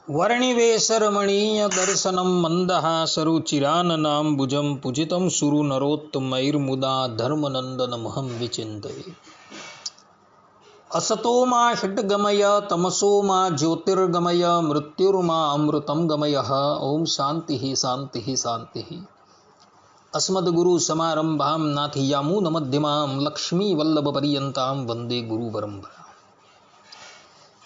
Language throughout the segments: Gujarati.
वर्णिवेशरमणीय दर्शनं मन्दहासरुचिराननाम्बुजं पूजितं सुरु नरोत्तमैर्मुदा धर्मनन्दनमहं विचिन्तये। असतो मा षड्गमय तमसो मा ज्योतिर्गमय मृत्युर्मा अमृतं गमयः। ओम शांति शांति शांति। अस्मद्गुरुसमारम्भां नाथयामुनमध्यमां लक्ष्मीवल्लभपर्यन्तां वंदे गुरुपरंपरा।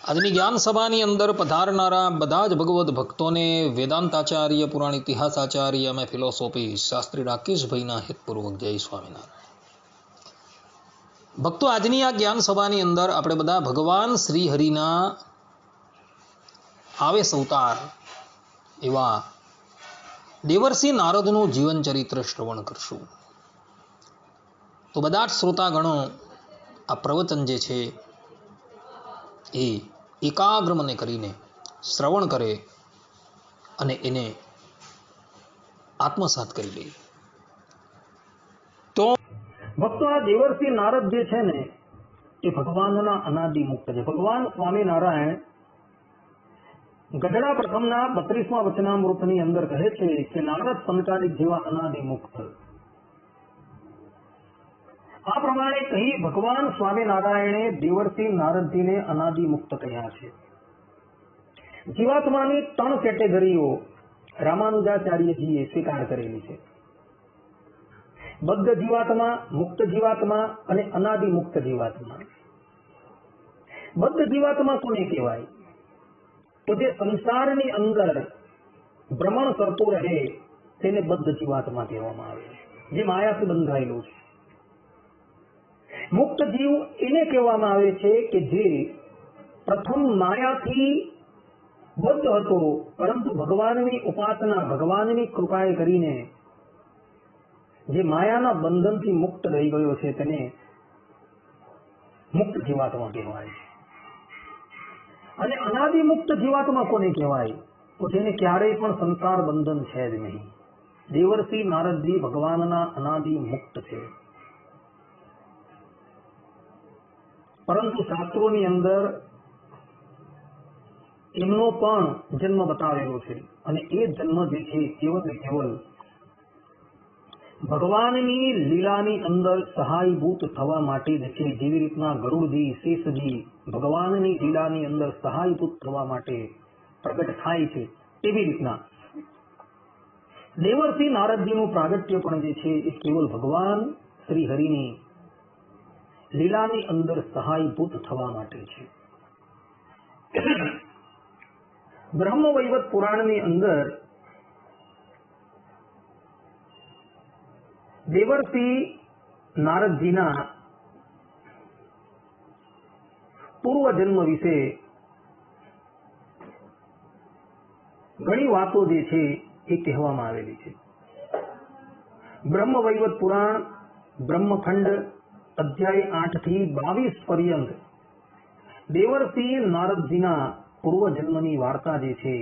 આજની જ્ઞાન સભાની અંદર પધારનારા બધા જ ભગવદ્ ભક્તોને વેદાંતાચાર્ય પુરાણ ઇતિહાસાચાર્ય અને ફિલોસોફી શાસ્ત્રી રાકેશભાઈના હિતપૂર્વક જય સ્વામિનારાયણ। ભક્તો, આજની આ જ્ઞાન સભાની અંદર આપણે બધા ભગવાન શ્રી હરિના આવેશ અવતાર એવા દેવર્ષિ નારદનું જીવન ચરિત્ર શ્રવણ કરશું। તો બધા જ શ્રોતાગણો આ પ્રવચન જે છે એ એકાગ્ર મને કરીને શ્રવણ કરે અને એને આત્મસાત કરી લે। તો ભક્તો, આ દેવર્ષિ નારદ જે છે ને એ ભગવાનના અનાદિ મુક્ત છે। ભગવાન સ્વામિનારાયણ ગઢડા પ્રથમના 32મા વચનામૃતની અંદર કહે છે કે નારદ સંકાલિક જેવા અનાદિ મુક્ત। આ પ્રમાણે કહી ભગવાન સ્વામિનારાયણે દેવર્ષિ નારદજીને અનાદિ મુક્ત કહ્યા છે। જીવાત્માની 3 કેટેગરીઓ રામાનુજાચાર્યજીએ સ્વીકાર કરેલી છે: બદ્ધ જીવાત્મા, મુક્ત જીવાત્મા અને અનાદિ મુક્ત જીવાત્મા। બદ્ધ જીવાત્મા કોને કહેવાય? તો જે સંસારની અંદર ભ્રમણ કરતો રહે તેને બદ્ધ જીવાત્મા કહેવામાં આવે છે, જે માયાથી બંધાયેલું છે। મુક્ત જીવ એને કહેવામાં આવે છે કે જે પ્રથમ માયાથી બદ્ધ હતો, પરંતુ ભગવાનની ઉપાસના, ભગવાનની કૃપાએ કરીને જે માયાના બંધનથી મુક્ત થઈ ગયો છે તેને મુક્ત જીવાત્મા કહેવાય છે। અને અનાદિ મુક્ત જીવાત્મા કોને કહેવાય? તો જેને ક્યારેય પણ સંસાર બંધન છે જ નહીં। દેવર્ષિ નારદજી ભગવાનના અનાદિ મુક્ત છે, પરંતુ શાસ્ત્રોની અંદર એમનો પણ જન્મ બતાવેલો છે અને એ જન્મ જે છે કેવલ ને કેવલ ભગવાનની લીલાની અંદર સહાયભૂત થવા માટે જ છે। જેવી રીતના ગરુડજી, શેષજી ભગવાનની લીલાની અંદર સહાયભૂત થવા માટે પ્રગટ થાય છે, તેવી રીતના દેવર્ષિ નારદજીનું પ્રાગટ્ય પણ જે છે એ કેવલ ભગવાન શ્રી હરિની લીલાની અંદર સહાયભૂત થવા માટે છે। બ્રહ્મવૈવર્ત પુરાણની અંદર દેવર્ષિ નારદજીના પૂર્વ જન્મ વિશે ઘણી વાતો જે છે એ કહેવામાં આવેલી છે। બ્રહ્મવૈવર્ત પુરાણ બ્રહ્મખંડ અધ્યાય 8 થી 22 પર્યંત દેવર્ષિ નારદજીના પૂર્વ જન્મની વાર્તા જે છે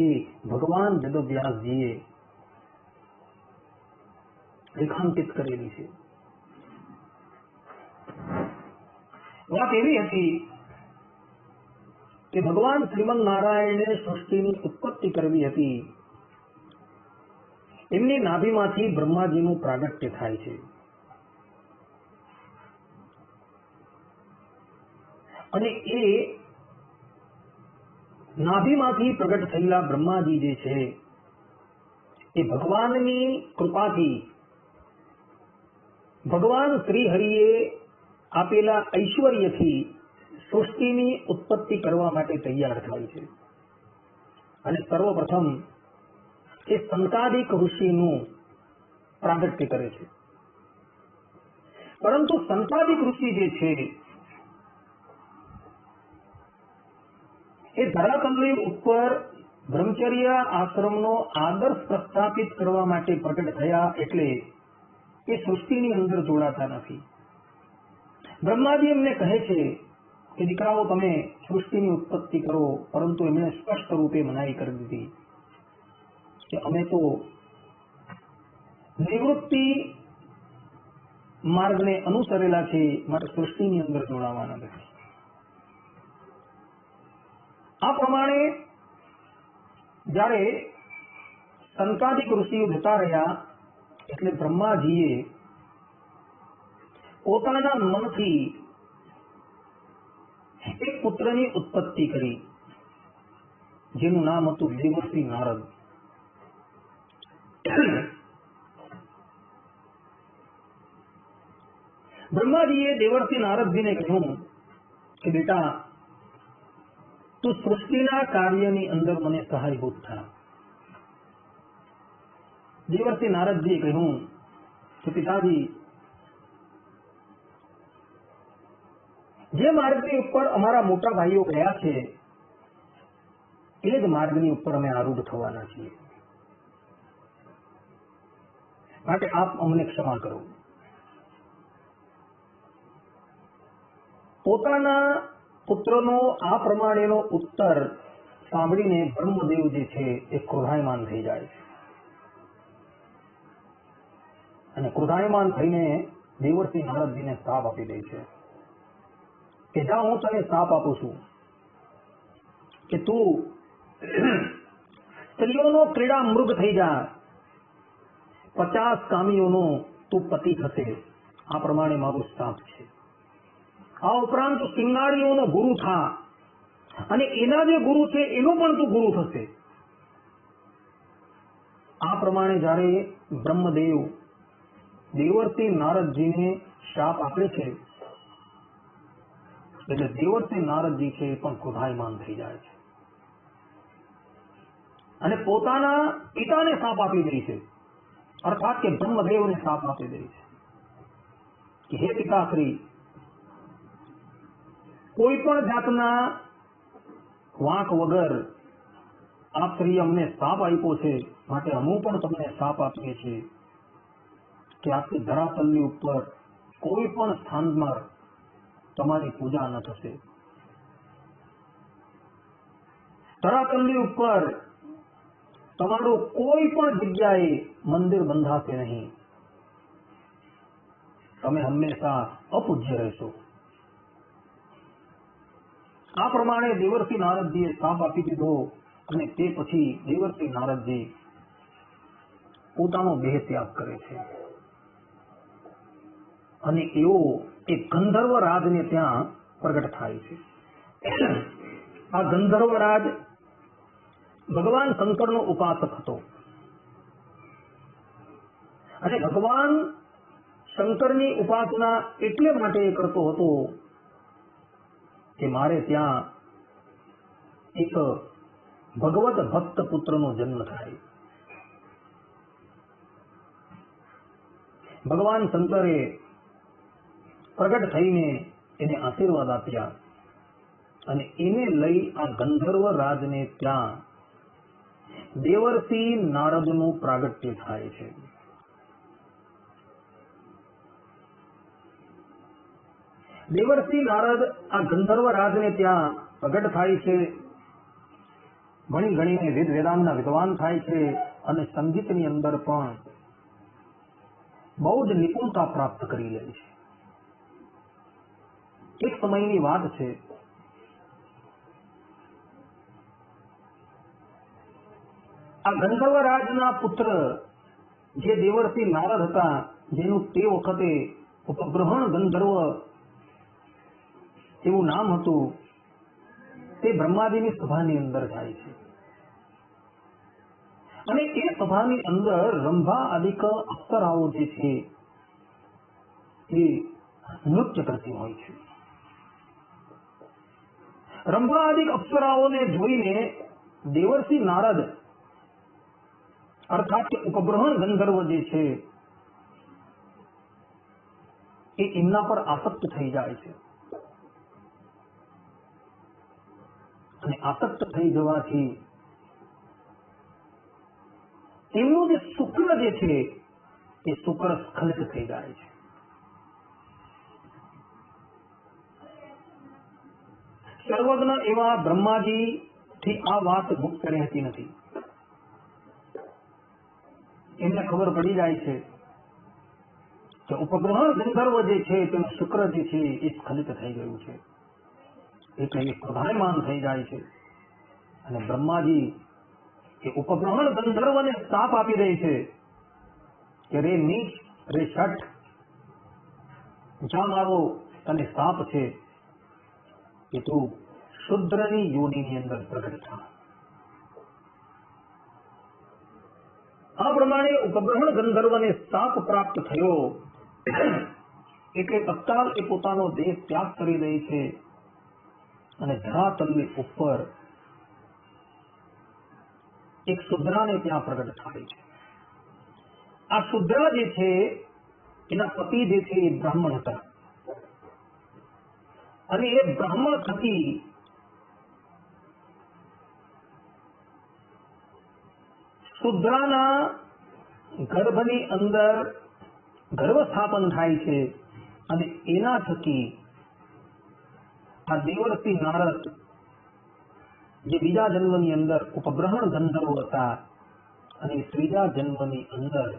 એ ભગવાન વેદવ્યાસજીએ રેખાંકિત કરેલી છે। વાત એવી હતી કે ભગવાન શ્રીમદ નારાયણે સૃષ્ટિની ઉત્પત્તિ કરવી હતી। એમની નાભીમાંથી બ્રહ્માજીનું પ્રાગટ્ય થાય છે અને એ નાભીમાંથી પ્રગટ થયેલા બ્રહ્માજી જે છે એ ભગવાનની કૃપાથી ભગવાન શ્રી હરિએ આપેલા ઐશ્વર્યથી સૃષ્ટિની ઉત્પત્તિ કરવા માટે તૈયાર થાય છે અને સર્વપ્રથમ એ સંતાદિક ઋષિનું પ્રાગટ્ય કરે છે। પરંતુ સંતાદિક ઋષિ જે છે એ ધરાતલની ઉપર બ્રહ્મચર્ય આશ્રમનો આદર્શ પ્રસ્થાપિત કરવા માટે પ્રગટ થયા, એટલે એ સૃષ્ટિની અંદર જોડાતા નથી। બ્રહ્માજી એમને કહે છે કે દીકરાઓ તમે સૃષ્ટિની ઉત્પત્તિ કરો, પરંતુ એમણે સ્પષ્ટ રૂપે મનાઈ કરી દીધી કે અમે તો નિવૃત્તિ માર્ગને અનુસરેલા છે, માટે સૃષ્ટિની અંદર જોડાવાના નથી। આ પ્રમાણે જ્યારે સંતાદિક ઋષિઓ જતા રહ્યા એટલે બ્રહ્માજીએ પોતાના મનથી એક પુત્રની ઉત્પત્તિ કરી, જેનું નામ હતું દેવર્ષિ નારદ. બ્રહ્માજીએ દેવર્ષિ નારદજીને કહ્યું કે બેટા, તું સૃષ્ટિના કાર્યની અંદર મને સહાયભૂત થા. દેવર્ષિ નારદજીએ કહ્યું કે પિતાજી, જે માર્ગની ઉપર અમારા મોટા ભાઈઓ ગયા છે એ જ માર્ગની ઉપર અમે આરૂઢ થવાના છીએ, માટે આપ અમને ક્ષમા કરો. પોતાના પુત્રનો આ પ્રમાણેનો ઉત્તર સાંભળીને બ્રહ્મદેવ જે છે એ ક્રોધાયમાન થઈ જાય છે અને ક્રોધાયમાન થઈને દેવર્ષિ નારદજીને શાપ આપી દે છે કે જા, હું તને શાપ આપું છું કે તું સ્ત્રીઓનો ક્રીડા મૃગ થઈ જા, 50 કામીઓનો તું પતિ થશે. આ પ્રમાણે મારો શાપ છે. આ ઉપરાંત સિંગાડીઓનો ગુરુ થા અને એના જે ગુરુ છે એનો પણ તું ગુરુ થશે. આ પ્રમાણે જ્યારે બ્રહ્મદેવ દેવર્ષિ નારદજીને શાપ આપે છે એટલે દેવર્ષિ નારદજી છે એ પણ ક્રોધાયમાન થઈ જાય છે અને પોતાના પિતાને શાપ આપી દે છે, અર્થાત કે બ્રહ્મદેવને શાપ આપી દે છે કે હે પિતાશ્રી, કોઈ પણ જાતના વાંક વગર આપ શ્રી અમને શાપ આપ્યો છે, માટે અમે પણ તમને શાપ આપીએ છીએ કે આખી ધરાતલની ઉપર કોઈ પણ સ્થાનમાં તમારી પૂજા ન થશે. ધરાતલની ઉપર તમારું કોઈ પણ જગ્યાએ મંદિર બંધાશે નહીં. તમે હંમેશા અપૂજ્ય રહેશો. આ પ્રમાણે દેવર્ષિ નારદજીએ શાપ આપી દીધો અને તે પછી દેવર્ષિ નારદજી પોતાનો દેહ ત્યાગ કરે છે અને એવો એક ગંધર્વ રાજને ત્યાં પ્રગટ થાય છે. આ ગંધર્વ રાજ ભગવાન શંકરનો ઉપાસક હતો અને ભગવાન શંકરની ઉપાસના એટલે માટે કરતો હતો કે મારે ત્યાં એક ભગવત ભક્ત પુત્રનો જન્મ થાય. ભગવાન શંકરે પ્રગટ થઈને એને આશીર્વાદ આપ્યા અને એને લઈ આ ગંધર્વ રાજને ત્યાં દેવર્ષિ નારદનું પ્રાગટ્ય થાય છે. દેવર્ષિ નારદ આ ગંધર્વ રાજને ત્યાં પ્રગટ થાય છે, ભણી ગણીને વેદ વેદાંતના વિદ્વાન થાય છે અને સંગીતની અંદર પણ બહુ જ નિપુણતા પ્રાપ્ત કરી લે છે. એક સમયની વાત છે, આ ગંધર્વ રાજના પુત્ર જે દેવર્ષિ નારદ હતા, જેનું તે વખતે ઉપગ્રહણ ગંધર્વ એવું નામ હતું, તે બ્રહ્માજીની સભાની અંદર જાય છે અને એ સભાની અંદર રંભા આદિક અપ્સરાઓ જે છે એ નૃત્ય કરતી હોય છે. રંભા આદિક અપ્સરાઓને જોઈને દેવર્ષિ નારદ અર્થાત કે ઉપગ્રહણ ગંધર્વ જે છે એ એમના પર આસક્ત થઈ જાય છે અને આસક્ત થઈ જવાથી એમનું જે શુક્ર જે છે એ શુક્ર સ્ખલિત થઈ જાય છે. સર્વજ્ઞ એવા બ્રહ્માજી થી આ વાત ગુપ્ત રહેતી નથી. એમને ખબર પડી જાય છે કે ઉપગ્રહણ ગંધર્વ જે છે તેનું શુક્ર જે છે એ સ્ખલિત થઈ ગયું છે, એટલે એ ક્રોધાયમાન થઈ જાય છે અને બ્રહ્માજી એ ઉપગ્રહણ ગંધર્વને શાપ આપી દે છે કે રે નીચ, રે શઠ, જા મારો તને શાપ છે કે તું શુદ્રની યોનિની અંદર પ્રગટ થા. આ પ્રમાણે ઉપગ્રહણ ગંધર્વને શાપ પ્રાપ્ત થયો એટલે તત્કાલ એ પોતાનો દેહ ત્યાગ કરી દે છે અને ધરાતલની ઉપર એક શુદ્રાને ત્યાં પ્રગટ થાય છે. આ શુદ્રા જે છે એના પતિ જે છે એ બ્રાહ્મણ હતા અને એ બ્રાહ્મણ થકી શુદ્રાના ગર્ભની અંદર ગર્ભ સ્થાપન થાય છે અને એના થકી આ દેવર્ષિ નારદ જે બીજા જન્મની અંદર ઉપગ્રહણ ગંધર્વ હતા અને ત્રીજા જન્મની અંદર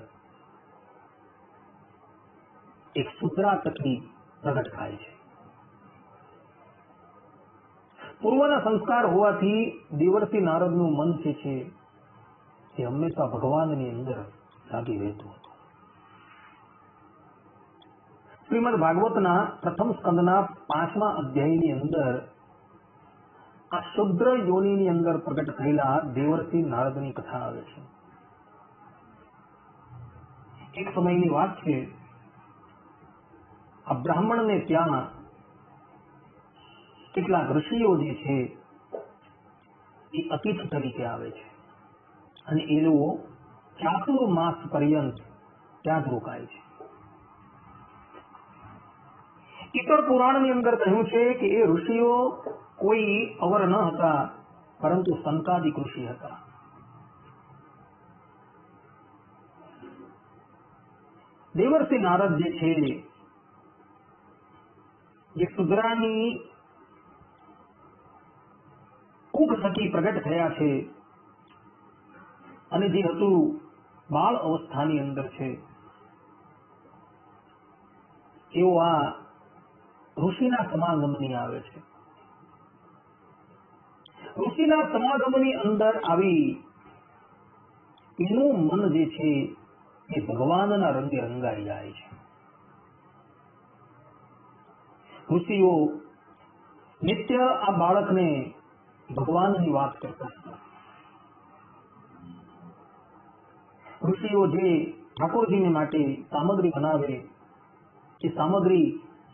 એક શુદ્રા થકી પ્રગટ થાય છે. પૂર્વના સંસ્કાર હોવાથી દેવર્ષિ નારદનું મન જે છે એ હંમેશા ભગવાનની અંદર લાગી રહેતું હતું. શ્રીમદ ભાગવતના પ્રથમ સ્કંદના 5મા અધ્યાયની અંદર આ શુદ્ર યોનિની અંદર પ્રગટ થયેલા દેવર્ષિ નારદની કથા આવે છે. એક સમયની વાત છે, આ બ્રાહ્મણને ત્યાં કેટલાક ઋષિઓ જે છે એ અતિથિ તરીકે આવે છે અને એ લોકો ચાતુર્માસ પર્યંત ત્યાં જ રોકાય છે. ઇતર પુરાણની અંદર કહ્યું છે કે એ ઋષિઓ કોઈ અવર ન હતા, પરંતુ સંકાદિક ઋષિ હતા. દેવર્ષિ નારદ જે છે જે શુદ્રાની કુખ થકી પ્રગટ થયા છે અને જે હતું બાળ અવસ્થાની અંદર છે, એઓ આ ઋષિના સમાગમની આવે છે. ઋષિના સમાગમની અંદર આવી એનું મન જે છે એ ભગવાનના રંગે રંગાઈ જાય છે. ઋષિઓ નિત્ય આ બાળકને ભગવાનની વાત કરતા હતા. ઋષિઓ જે ઠાકોરજીને માટે સામગ્રી બનાવે એ સામગ્રી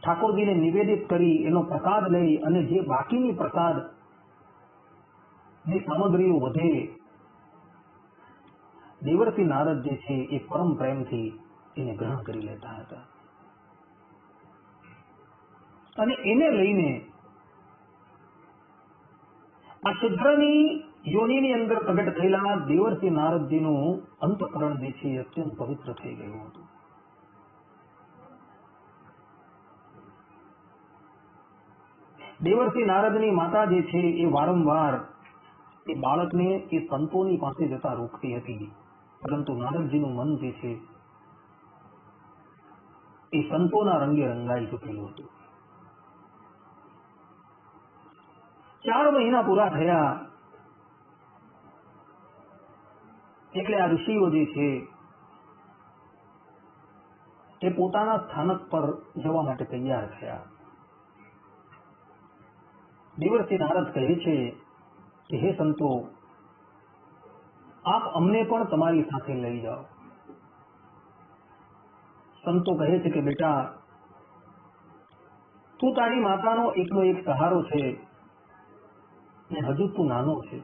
ઠાકોરજીને નિવેદિત કરી એનો પ્રસાદ લઈ અને જે બાકીની પ્રસાદ ની સામગ્રીઓ વધે દેવર્ષિ નારદ જે છે એ પરમ પ્રેમથી એને ગ્રહણ કરી લેતા હતા અને એને લઈને આ શુદ્રની યોનિની અંદર પ્રગટ થયેલા દેવર્ષિ નારદજીનું અંતઃકરણ જે છે અત્યંત પવિત્ર થઈ ગયું હતું. દેવર્ષિ નારદની માતા જે છે એ વારંવાર એ બાળકને એ સંતોની પાસે જતા રોકતી હતી, પરંતુ નારદજીનું મન જે છે એ સંતોના રંગે રંગાઈ ચૂકેલું હતું. 4 મહિના પૂરા થયા એટલે આ ઋષિઓ જે છે એ પોતાના સ્થાનક પર જવા માટે તૈયાર થયા. દેવર્ષિ નારદ કહે છે કે હે સંતો, આપ અમને પણ તમારી સાથે લઈ જાઓ. સંતો કહે છે કે બેટા, તું તારી માતાનો એકનો એક સહારો છે ને હજુ તું નાનો છે,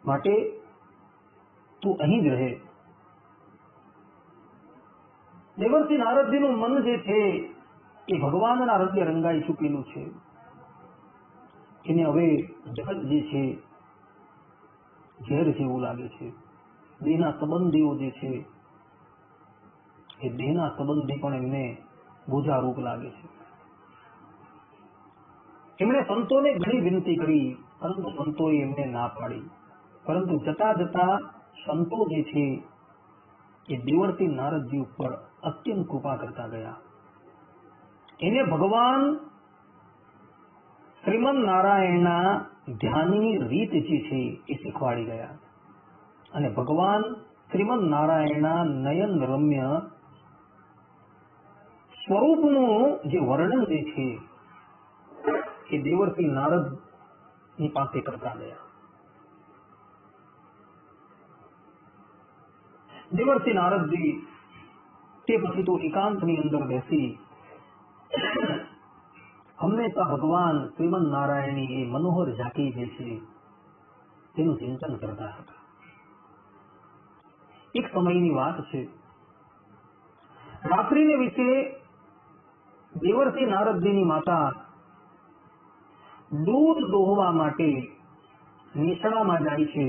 માટે તું અહીં જ રહે. દેવર્ષિ નારદજીનું મન જે છે એ ભગવાનના રંગે રંગાઈ ચૂકેલું છે. એને હવે જગત જે છે ઝેર જેવું લાગે છે. દેહના સંબંધીઓ જે છે એ દેહના સંબંધી પણ એમને બોજારૂપ લાગે છે. એમણે સંતોને ઘણી વિનંતી કરી, પરંતુ સંતોએ એમને ના પાડી. પરંતુ જતા જતા સંતો જે છે એ દેવર્ષિ નારદજી ઉપર અત્યંત કૃપા કરતા ગયા. એને ભગવાન શ્રીમન નારાયણના ધ્યાનની રીત જે છે એ શીખવાડી ગયા અને ભગવાન શ્રીમદ નારાયણના નયન રમ્ય સ્વરૂપનું જે વર્ણન જે છે એ દેવર્ષિ નારદ ની પાસે કરતા ગયા. દેવર્ષિ નારદજી તે પછી તો એકાંતની અંદર બેસી હંમેશા ભગવાન શ્રીમદ નારાયણની એ મનોહર ઝાંકી જે છે તેનું ચિંતન કરતા હતા. એક સમયની વાત છે, રાત્રિને વિશે દેવર્ષિ નારદજીની માતા દૂધ દોહવા માટે નેસડામાં જાય છે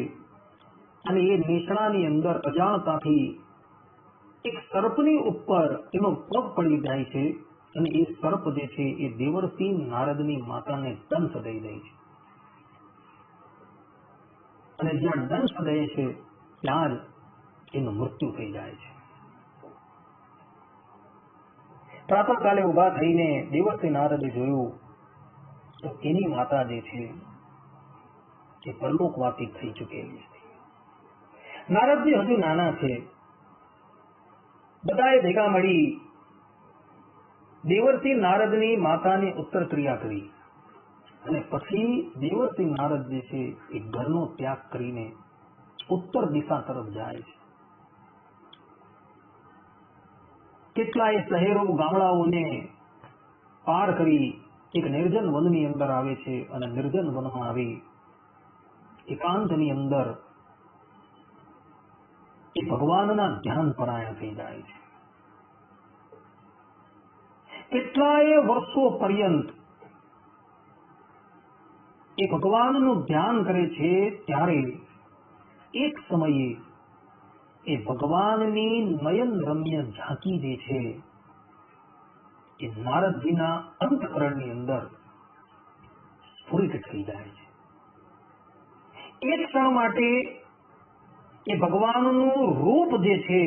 અને એ નેસડાની અંદર અજાણતાથી એક સર્પની ઉપર એનો પગ પડી જાય છે અને એ સર્પ જે છે એ દેવર્ષિ નારદની માતાને દંશ દઈ દે છે અને જ્યાં દંશ દે છે ત્યાં જ એનું મૃત્યુ થઈ જાય છે. પ્રાતઃકાલે ઉભા થઈને દેવર્ષિ નારદે જોયું તો એની માતા જે છે એ પરલોકવાસી થઈ ચૂકેલી હતી. નારદજી હજુ નાના છે. બધાએ ભેગા મળી દેવર્ષિ નારદની માતાની ઉત્તર ક્રિયા કરી અને પછી દેવર્ષિ નારદ જે છે એ ઘરનો ત્યાગ કરીને ઉત્તર દિશા તરફ જાય છે. કેટલાય શહેરો ગામડાઓને પાર કરી એક નિર્જન વનની અંદર આવે છે અને નિર્જન વનમાં આવી એકાંતની અંદર એ ભગવાનના ધ્યાન પરાયણ થઈ જાય છે. કેટલાય વર્ષો પર્યંત એ ભગવાનનું ધ્યાન કરે છે. ત્યારે એક સમયે એ ભગવાનની નયન રમ્ય ઝાંકી જે છે એ નારદજીના અંતઃકરણની અંદર સ્ફુરિત થઈ જાય છે. એક ક્ષણ માટે એ ભગવાનનું રૂપ જે છે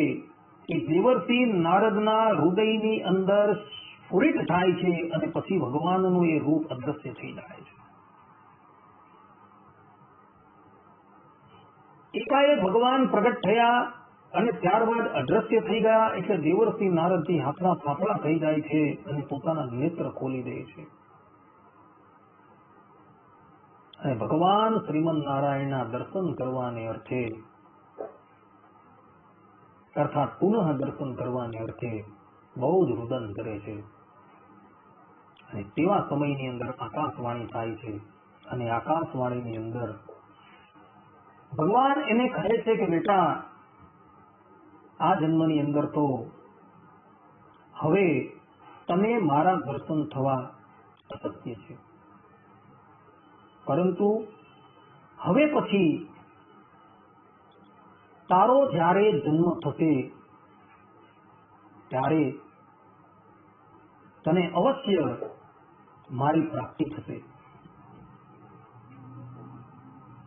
એ દેવર્ષિ નારદના હૃદયની અંદર સ્ફુરિત થાય છે અને પછી ભગવાનનું એ રૂપ અદ્રશ્ય થઈ જાય છે. એકાએક ભગવાન પ્રગટ થયા અને ત્યારબાદ અદ્રશ્ય થઈ ગયા એટલે દેવર્ષિ નારદજી હાથના ફાફડા થઈ જાય છે અને પોતાના નેત્ર ખોલી દે છે અને ભગવાન શ્રીમદ નારાયણના દર્શન કરવાને અર્થે અર્થાત પુનઃ દર્શન કરવાને અર્થે બહુ જ રુદન કરે છે. અને તેવા સમયની અંદર આકાશવાણી થાય છે અને આકાશવાણીની અંદર ભગવાન એને કહે છે કે બેટા આ જન્મની અંદર તો હવે તને મારા દર્શન થવા અશક્ય છે, પરંતુ હવે પછી તારો જ્યારે જન્મ થશે ત્યારે તને અવશ્ય મારી પ્રાપ્તિ થશે.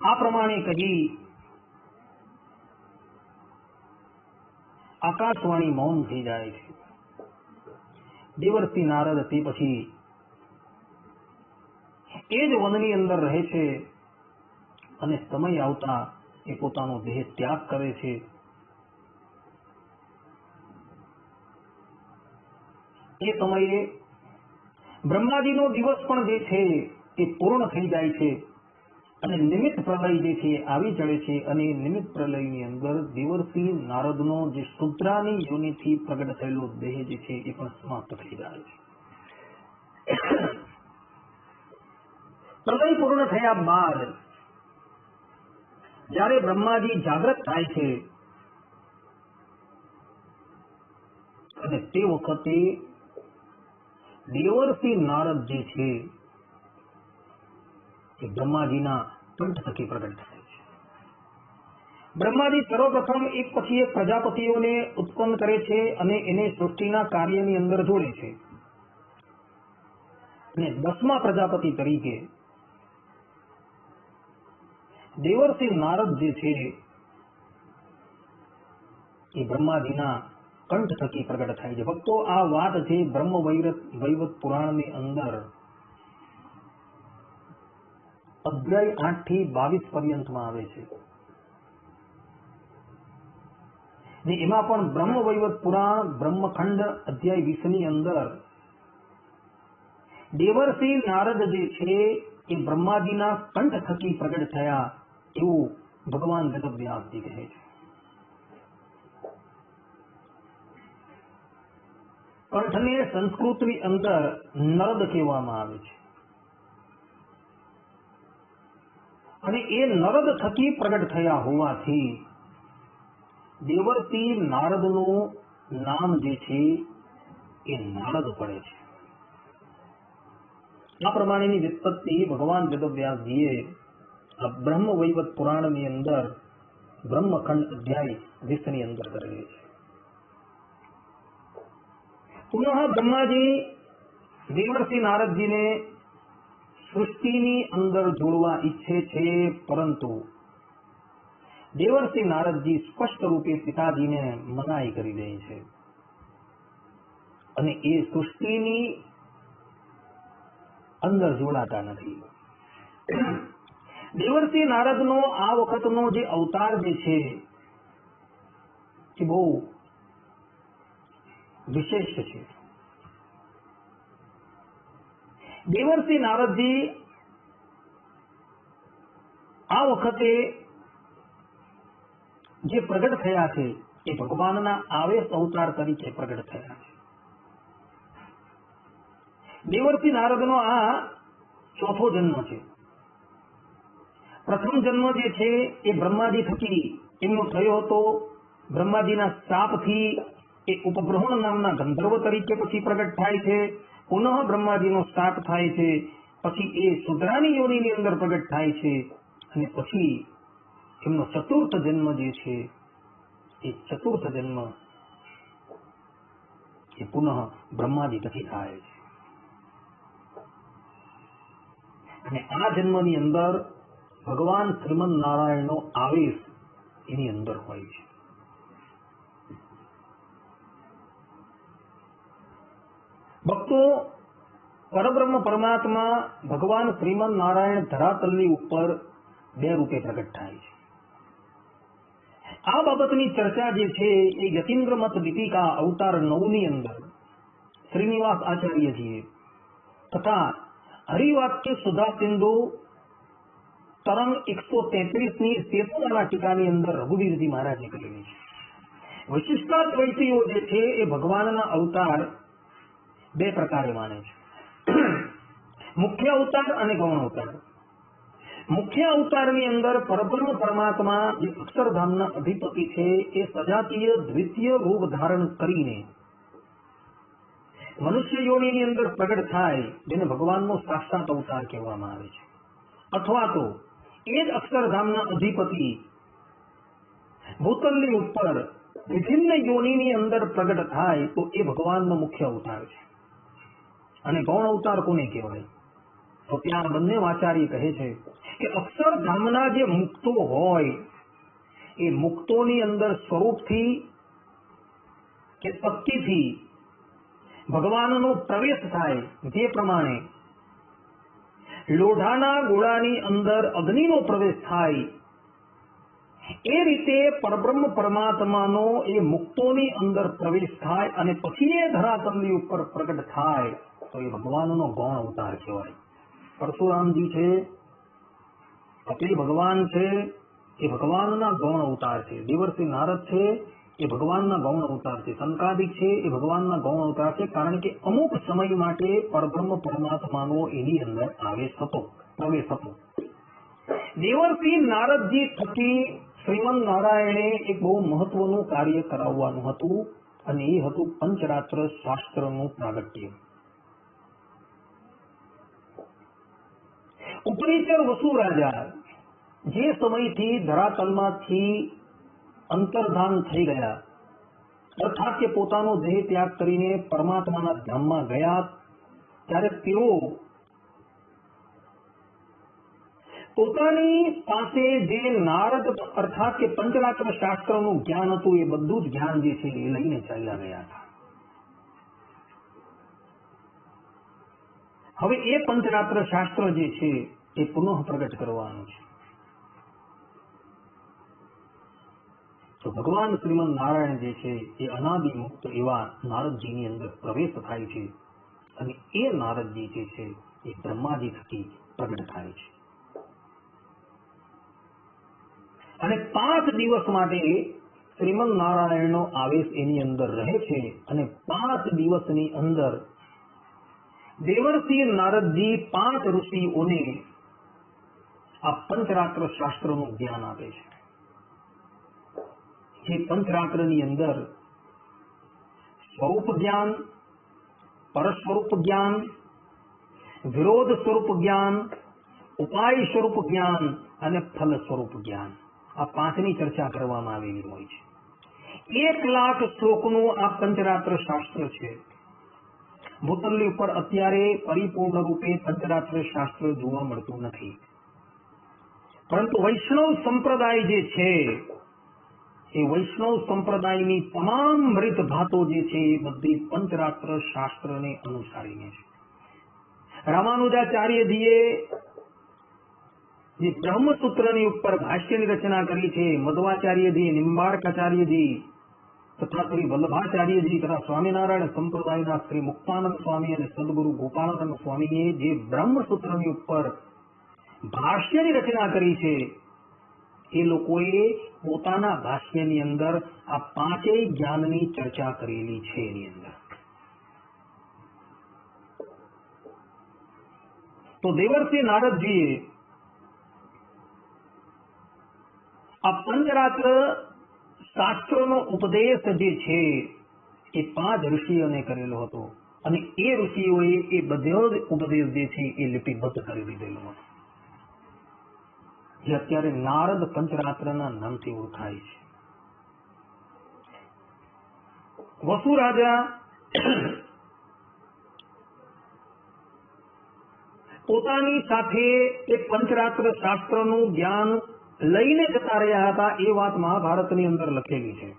આ પ્રમાણે કહી આકાશવાણી મૌન થઈ જાય છે. દેવર્ષિ નારદ તે પછી એ જ વનની અંદર રહે છે અને સમય આવતા એ પોતાનો દેહ ત્યાગ કરે છે. એ સમયે બ્રહ્માજીનો દિવસ પણ જે છે એ પૂર્ણ થઈ જાય છે અને નિમિત્ત પ્રલય જે છે આવી ચડે છે અને નિમિત્ત પ્રલયની અંદર દેવર્ષિ નારદનો જે શુદ્રાની યોનિથી પ્રગટ થયેલો દેહ જે છે એ પણ સમાપ્ત થઈ જાય છે. પ્રલય પૂર્ણ થયા બાદ જ્યારે બ્રહ્માજી જાગ્રત થાય છે અને તે વખતે દેવર્ષિ નારદ જે છે એ બ્રહ્માજીના કંઠ થકી પ્રગટ થાય છે. બ્રહ્માજી સર્વપ્રથમ એક પછી એક પ્રજાપતિઓને ઉત્પન્ન કરે છે અને એને સૃષ્ટિના કાર્યની અંદર જોડે છે અને 10મા પ્રજાપતિ તરીકે દેવર્ષિ નારદ જે છે એ બ્રહ્માજીના કંઠ થકી પ્રગટ થાય છે. ભક્તો આ વાત છે બ્રહ્મ વૈવત પુરાણની અંદર અધ્યાય 8 થી 22 પર્યંતમાં આવે છે. ને એમાં પણ બ્રહ્મ વૈવત પુરાણ બ્રહ્મખંડ અધ્યાય 20 ની અંદર દેવર્ષિ નારદ જે છે એ બ્રહ્માજીના કંઠ થકી પ્રગટ થયા એવું ભગવાન વેદવ્યાસજી કહે છે. કંઠને સંસ્કૃતની અંદર નરદ કહેવામાં આવે છે અને એ નરદ થકી પ્રગટ થયા હોવાથી દેવર્ષિ નારદનું નામ જે છે એ નારદ પડે છે. આ પ્રમાણેની વ્યુત્પત્તિ ભગવાન વેદવ્યાસજીએ બ્રહ્મ વૈવત પુરાણની અંદર બ્રહ્મખંડ અધ્યાય 20 ની અંદર કરેલી છે. પુનઃ બ્રહ્માજી દેવર્ષિ નારદજીને સૃષ્ટિની અંદર જોડવા ઈચ્છે છે, પરંતુ દેવર્ષિ નારદજી સ્પષ્ટ રૂપે પિતાજીને મનાઈ કરી દે છે અને એ સૃષ્ટિની અંદર જોડાતા નથી. દેવર્ષિ નારદનો આ વખતનો જે અવતાર જે છે એ બહુ વિશેષ છે. દેવર્ષિ નારદજી આ વખતે જે પ્રગટ થયા છે એ ભગવાનના આવેશ અવતાર તરીકે પ્રગટ થયા છે. દેવર્ષિ નારદનો આ ચોથો જન્મ છે. પ્રથમ જન્મ જે છે એ બ્રહ્માજી થકી એમનો થયો હતો. બ્રહ્માજીના શાપથી એ ઉપબ્રહ્મણ નામના ગંધર્વ તરીકે પછી પ્રગટ થાય છે. પુનઃ બ્રહ્માજીનો શાપ થાય છે, પછી એ શુદ્રાની યોનિની અંદર પ્રગટ થાય છે અને પછી એમનો ચતુર્થ જન્મ જે છે એ ચતુર્થ જન્મ એ પુનઃ બ્રહ્માજી પછી થાય છે. અને આ જન્મની અંદર ભગવાન શ્રીમન નારાયણનો આવેશ એની અંદર હોય છે. ભક્તો, પરબ્રહ્મ પરમાત્મા ભગવાન શ્રીમન નારાયણ ધરાતલની ઉપર બે રૂપે પ્રગટ થાય છે. આ બાબતની ચર્ચા જે છે એ યતીન્દ્ર મત દીપિકા અવતાર 9 ની અંદર શ્રીનિવાસ આચાર્યજીએ તથા હરિવાક્ય સુધા સિંધુ તરંગ 133 ની સેતુમાલા ટીકાની અંદર રઘુવીરજી મહારાજે કરેલી છે. વિશિષ્ટાદ્વૈતીઓ જે છે એ ભગવાનના અવતાર બે પ્રકારે માને છે, મુખ્ય અવતાર અને ગૌણ અવતાર. મુખ્ય અવતારની અંદર પરબ્રહ્મ પરમાત્મા જે અક્ષરધામના અધિપતિ છે એ સજાતીય દ્વિતીય રૂપ ધારણ કરીને મનુષ્ય યોનિની અંદર પ્રગટ થાય, જેને ભગવાનનો સાક્ષાત અવતાર કહેવામાં આવે છે. અથવા તો એ જ અક્ષરધામના અધિપતિ ભૂતલની ઉપર વિભિન્ન યોનિની અંદર પ્રગટ થાય તો એ ભગવાનનો મુખ્ય અવતાર છે. અને ગૌણ અવતાર કોને કહેવાય? તો ત્યાં બંને આચાર્ય કહે છે કે અક્ષરધામના જે મુક્તો હોય એ મુક્તોની અંદર સ્વરૂપથી કે શક્તિથી ભગવાનનો પ્રવેશ થાય, જે પ્રમાણે લોઢાના ગોળાની અંદર અગ્નિનો પ્રવેશ થાય, એ રીતે પરબ્રહ્મ પરમાત્માનો એ મુક્તોની અંદર પ્રવેશ થાય અને પછી એ ધરાતલની ઉપર પ્રગટ થાય તો એ ભગવાનનો ગૌણ અવતાર કહેવાય. પરશુરામજી છે, કપિલ ભગવાન છે, એ ભગવાનના ગૌણ અવતાર છે. દેવર્ષિ નારદ છે એ ભગવાનના ગૌણ અવતાર છે. સંકાદિક છે એ ભગવાનના ગૌણ અવતાર છે, કારણ કે અમુક સમય માટે પરબ્રહ્મ પરમાત્માનો એની અંદર પ્રવેશ હતો. દેવર્ષિ નારદજી થકી શ્રીમન નારાયણે એક બહુ મહત્વનું કાર્ય કરાવવાનું હતું અને એ હતું પંચરાત્ર શાસ્ત્રનું પ્રાગટ્ય. ઉપરીચર વસુ રાજા જે સમયથી ધરાતલમાંથી અંતર્ધાન થઈ ગયા, અર્થાત કે પોતાનો દેહ ત્યાગ કરીને પરમાત્માના ધામમાં ગયા, ત્યારે તેઓ પોતાની પાસે જે નારદ અર્થાત કે પંચરાત્ર શાસ્ત્રનું જ્ઞાન હતું એ બધું જ જ્ઞાન જે છે એ લઈને ચાલ્યા ગયા હતા. હવે એ પંચરાત્ર શાસ્ત્ર જે છે એ પુનઃ પ્રગટ કરવાનું છે. તો ભગવાન શ્રીમદ નારાયણ જે છે એ અનાદિ મુક્ત એવા નારદજીની અંદર પ્રવેશ થાય છે અને એ નારદજી જે છે એ બ્રહ્માજી થકી પ્રગટ થાય છે. અને 5 દિવસ માટે શ્રીમદ નારાયણનો આવેશ એની અંદર રહે છે અને 5 દિવસની અંદર દેવર્ષિ નારદજી 5 ઋષિઓને આ પંચરાત્ર શાસ્ત્રનું જ્ઞાન આપે છે. જે પંચરાત્રની અંદર સ્વરૂપ જ્ઞાન, પરસ્વરૂપ જ્ઞાન, વિરોધ સ્વરૂપ જ્ઞાન, ઉપાય સ્વરૂપ જ્ઞાન અને ફલ સ્વરૂપ જ્ઞાન, આ 5ની ચર્ચા કરવામાં આવેલી હોય છે. 1 લાખ શ્લોકનું આ પંચરાત્ર શાસ્ત્ર છે. ભૂતલની ઉપર અત્યારે પરિપૂર્ણ રૂપે પંચરાત્ર શાસ્ત્ર જોવા મળતું નથી, પરંતુ વૈષ્ણવ સંપ્રદાય જે છે એ વૈષ્ણવ સંપ્રદાયની તમામ રીત ભાતો જે છે એ બધી પંચરાત્ર શાસ્ત્રને અનુસારીને છે. રામાનુજાચાર્યજીએ જે બ્રહ્મસૂત્રની ઉપર ભાષ્યની રચના કરી છે, મધ્વાચાર્યજી, નિંબાર્કાચાર્યજી તથા શ્રી વલ્લભાચાર્યજી તથા સ્વામિનારાયણ સંપ્રદાયના શ્રી મુક્તાનંદ સ્વામી અને સદગુરુ ગોપાળાનંદ સ્વામીએ જે બ્રહ્મસૂત્રની ઉપર ભાષ્યની રચના કરી છે, એ લોકોએ પોતાના ભાષ્યની અંદર આ 5 જ્ઞાનની ચર્ચા કરેલી છે. એની અંદર તો દેવર્ષિ નારદજીએ આ પંચરાત્ર શાસ્ત્રોનો ઉપદેશ જે છે એ 5 ઋષિઓને કરેલો હતો અને એ ઋષિઓએ એ બધો જ ઉપદેશ જે છે એ લિપિબદ્ધ કરી દીધેલો હતો, જે અત્યારે નારદ પંચરાત્રના નામથી ઓળખાય છે. વસુ રાજા પોતાની સાથે એ પંચરાત્ર શાસ્ત્રનું જ્ઞાન લઈને જતા રહ્યા હતા, એ વાત મહાભારતની અંદર લખેલી છે.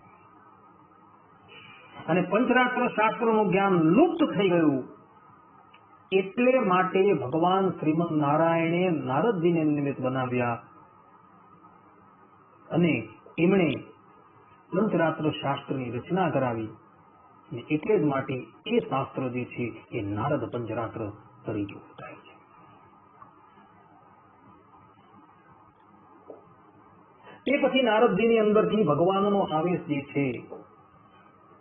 અને પંચરાત્ર શાસ્ત્રનું જ્ઞાન લુપ્ત થઈ ગયું, એટલે માટે ભગવાન શ્રીમદ નારાયણે નારદજીને નિમિત્ત બનાવ્યા અને એમણે પંચરાત્ર શાસ્ત્રની રચના કરાવી. અને એટલે જ માટે એ શાસ્ત્ર જે છે એ નારદ પંચરાત્ર તરીકે ઓળખાય છે. તે પછી નારદજીની અંદરથી ભગવાનનો આવેશ જે છે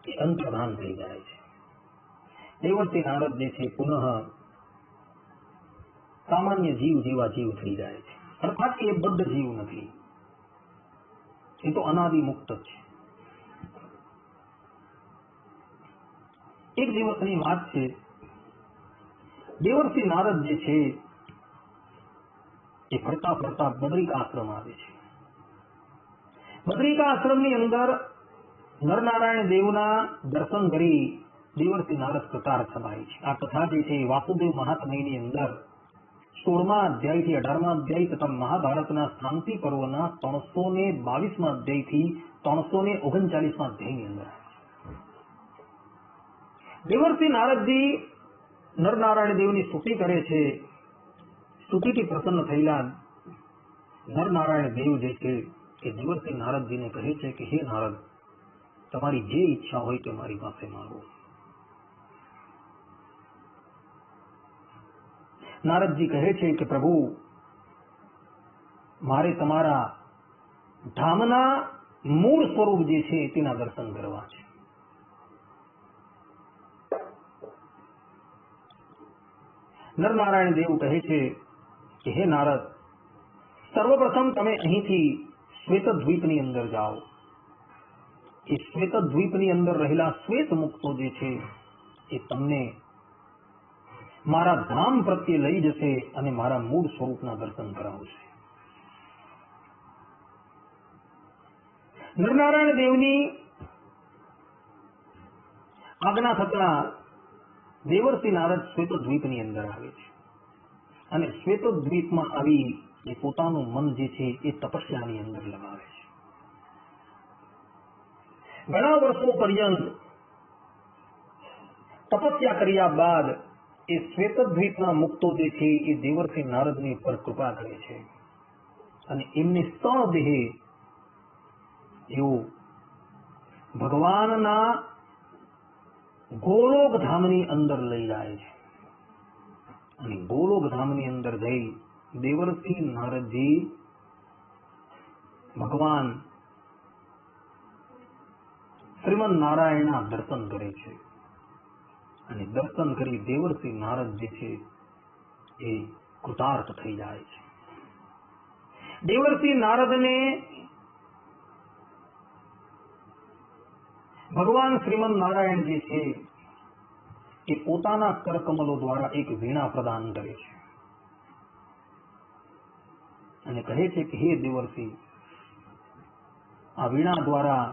એ અંતર્ધાન થઈ જાય છે. દેવર્ષિ નારદ જે છે પુનઃ સામાન્ય જીવ જેવા જીવ થઈ જાય છે. અર્થાત એ બદ્ધ જીવ નથી, એ તો અનાદિ મુક્ત જ છે. એક દિવસની વાત છે, દેવર્ષિ નારદ જે છે એ ફરતા ફરતા બદ્રિકા આશ્રમ આવે છે. બદ્રિકા આશ્રમની અંદર નરનારાયણ દેવના દર્શન કરી દેવર્ષિ નારદ કથા સભાય છે. આ કથા જે છે વાસુદેવ મહાત્મ્યની અંદર 16મા અધ્યાયથી 18મા અધ્યાય તથા મહાભારતના શાંતિ પર્વના 322મા અધ્યાયથી 339મા અધ્યાયની અંદર દેવર્ષિ નારદજી નરનારાયણ દેવની સ્તુતિ કરે છે. સ્તુતિથી પ્રસન્ન થયેલા નરનારાયણ દેવ જે છે એ દેવર્ષિ નારદજીને કહે છે કે હે નારદ, તમારી જે ઈચ્છા હોય તે મારી પાસે માંગો. નારદજી કહે છે કે પ્રભુ, મારે તમારા ધામના મૂળ સ્વરૂપ જે છે તેના દર્શન કરવા છે. નરનારાયણ દેવ કહે છે કે હે નારદ, સર્વપ્રથમ તમે અહીંથી શ્વેતદ્વીપની અંદર જાઓ. એ શ્વેતદ્વીપની અંદર રહેલા શ્વેત મુક્તો જે છે એ તમને મારા ધામ પ્રત્યે લઈ જશે અને મારા મૂળ સ્વરૂપના દર્શન કરાવશે. નરનારાયણ દેવની આજ્ઞા થતા દેવર્ષિ નારદ શ્વેતદ્વીપની અંદર આવે છે અને શ્વેતદ્વીપમાં આવી એ પોતાનું મન જે છે એ તપસ્યાની અંદર લગાવે છે. ઘણા વર્ષો પર્યંત તપસ્યા કર્યા બાદ એ શ્વેતદ્વીપના મુક્તો જે છે એ દેવર્ષિ નારદની પર કૃપા કરે છે અને એમને સદેહે એવું ભગવાનના ગોલોક ધામની અંદર લઈ જાય છે અને ગોલોક ધામની અંદર જઈ દેવર્ષિ નારદજી ભગવાન શ્રીમન નારાયણના દર્શન કરે છે અને દર્શન કરી દેવર્ષિ નારદ જે છે એ કૃતાર્થ થઈ જાય છે. દેવર્ષિ નારદને ભગવાન શ્રીમન નારાયણ જે છે એ પોતાના કરકમલો દ્વારા એક વીણા પ્રદાન કરે છે અને કહે છે કે હે દેવર્ષિ, આ વીણા દ્વારા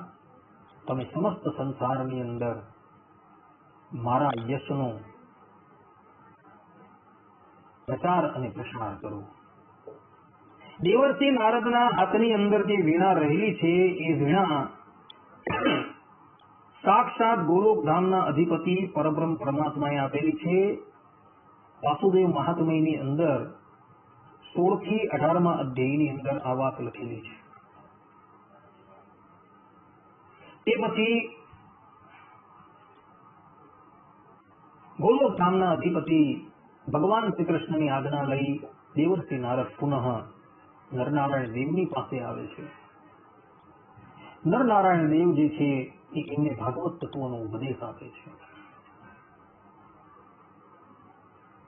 તમે સમસ્ત સંસારની અંદર મારા યશનો પ્રચાર અને પ્રસાર કરો. દેવર્ષિ નારદના હાથની અંદર જે વીણા રહેલી છે એ વીણા સાક્ષાત ગોલોક ધામના અધિપતિ પરબ્રહ્મ પરમાત્માએ આપેલી છે. વાસુદેવ મહાત્મ્યની અંદર 16 થી 18મા અધ્યાયની અંદર આ વાત લખેલી છે. તે પછી ગોલોક ધામના અધિપતિ ભગવાન શ્રી કૃષ્ણની આજ્ઞા લઈ દેવર્ષિ નારદ પુનઃ નરનારાયણ દેવની પાસે આવે છે. નરનારાયણ દેવ જે છે એ એમને ભાગવત તત્વનો ઉપદેશ આપે છે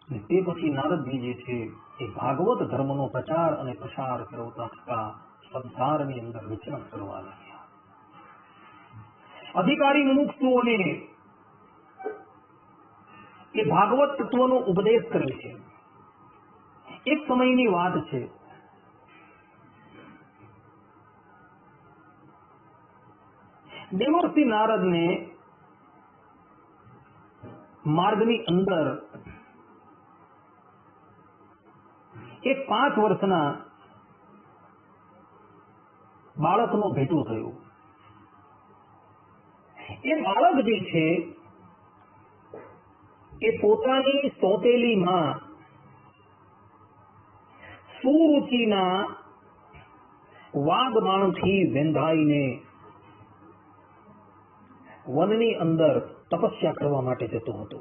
અને તે પછી નારદજી જે છે એ ભાગવત ધર્મનો પ્રચાર અને પ્રસાર કરતા હતા સંસારની અંદર વિચરણ કરવા લાગ્યા. અધિકારી મુમુક્ષુઓને એ ભાગવત તત્વનો ઉપદેશ કરે છે. એક સમયની વાત છે, દેવર્ષિ નારદને માર્ગની અંદર એક 5 વર્ષના બાળકનો ભેટો થયો. એ બાળક જે છે એ પોતાની સોતેલી માં સુરુચિના વાગબાણથી વેંધાઈને વનની અંદર તપસ્યા કરવા માટે જતો હતો.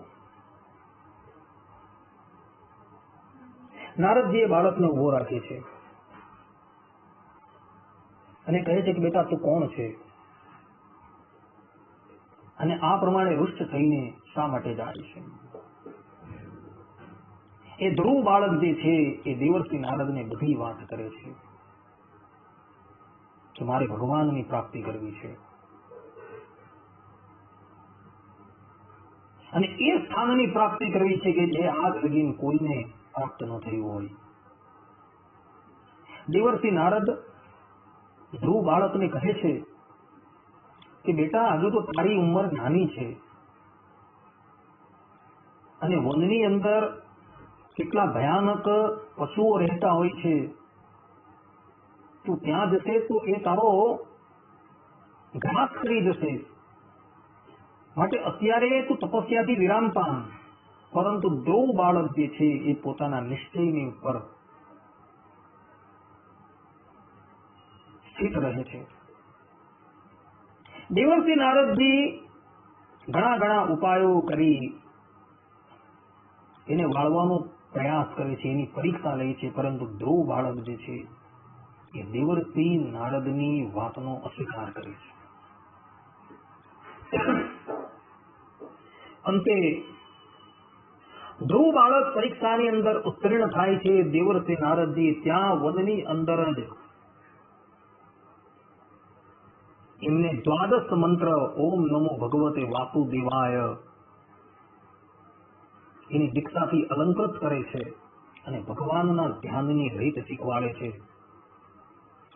નારદજી એ બાળકને ઉભો રાખે છે અને કહે છે કે બેટા તું કોણ છે અને આ પ્રમાણે રુષ્ટ થઈને શા માટે જાય છે? એ ધ્રુવ બાળક જે છે એ દેવર્ષિ નારદને બધી વાત કરે છે કે મારે ભગવાનની પ્રાપ્તિ કરવી છે અને એ સ્થાનની પ્રાપ્તિ કરવી છે કે જે આજ લગીન કોઈને પ્રાપ્ત ન થયું હોય. દેવર્ષિ નારદ ધ્રુવ બાળકને કહે છે કે બેટા હજુ તો તારી ઉંમર નાની છે અને વનની અંદર કેટલા ભયાનક પશુઓ રહેતા હોય છે. તું ત્યાં જશે તો એ તારો ઘાત કરી જશે. માટે અત્યારે તું તપસ્યાથી વિરામ પામ. પરંતુ ધ્રુવ બાળક જે છે એ પોતાના નિશ્ચયની ઉપર સ્થિત રહે છે. દેવર્ષિ નારદજી ઘણા ઉપાયો કરી એને વાળવાનો પ્રયાસ કરે છે, એની પરીક્ષા લે છે, પરંતુ ધ્રુવ બાળક જે છે એ દેવર્ષિ નારદની વાતનો અસ્વીકાર કરે છે. અંતે ધ્રુવ બાળક પરીક્ષાની અંદર ઉત્તીર્ણ થાય છે. દેવર્ષિ નારદજી ત્યાં વનની અંદર જ એમને 12 મંત્ર ઓમ નમો ભગવતે વાસુદેવાય એની દીક્ષાથી અલંકૃત કરે છે અને ભગવાનના ધ્યાનની રીત શીખવાડે છે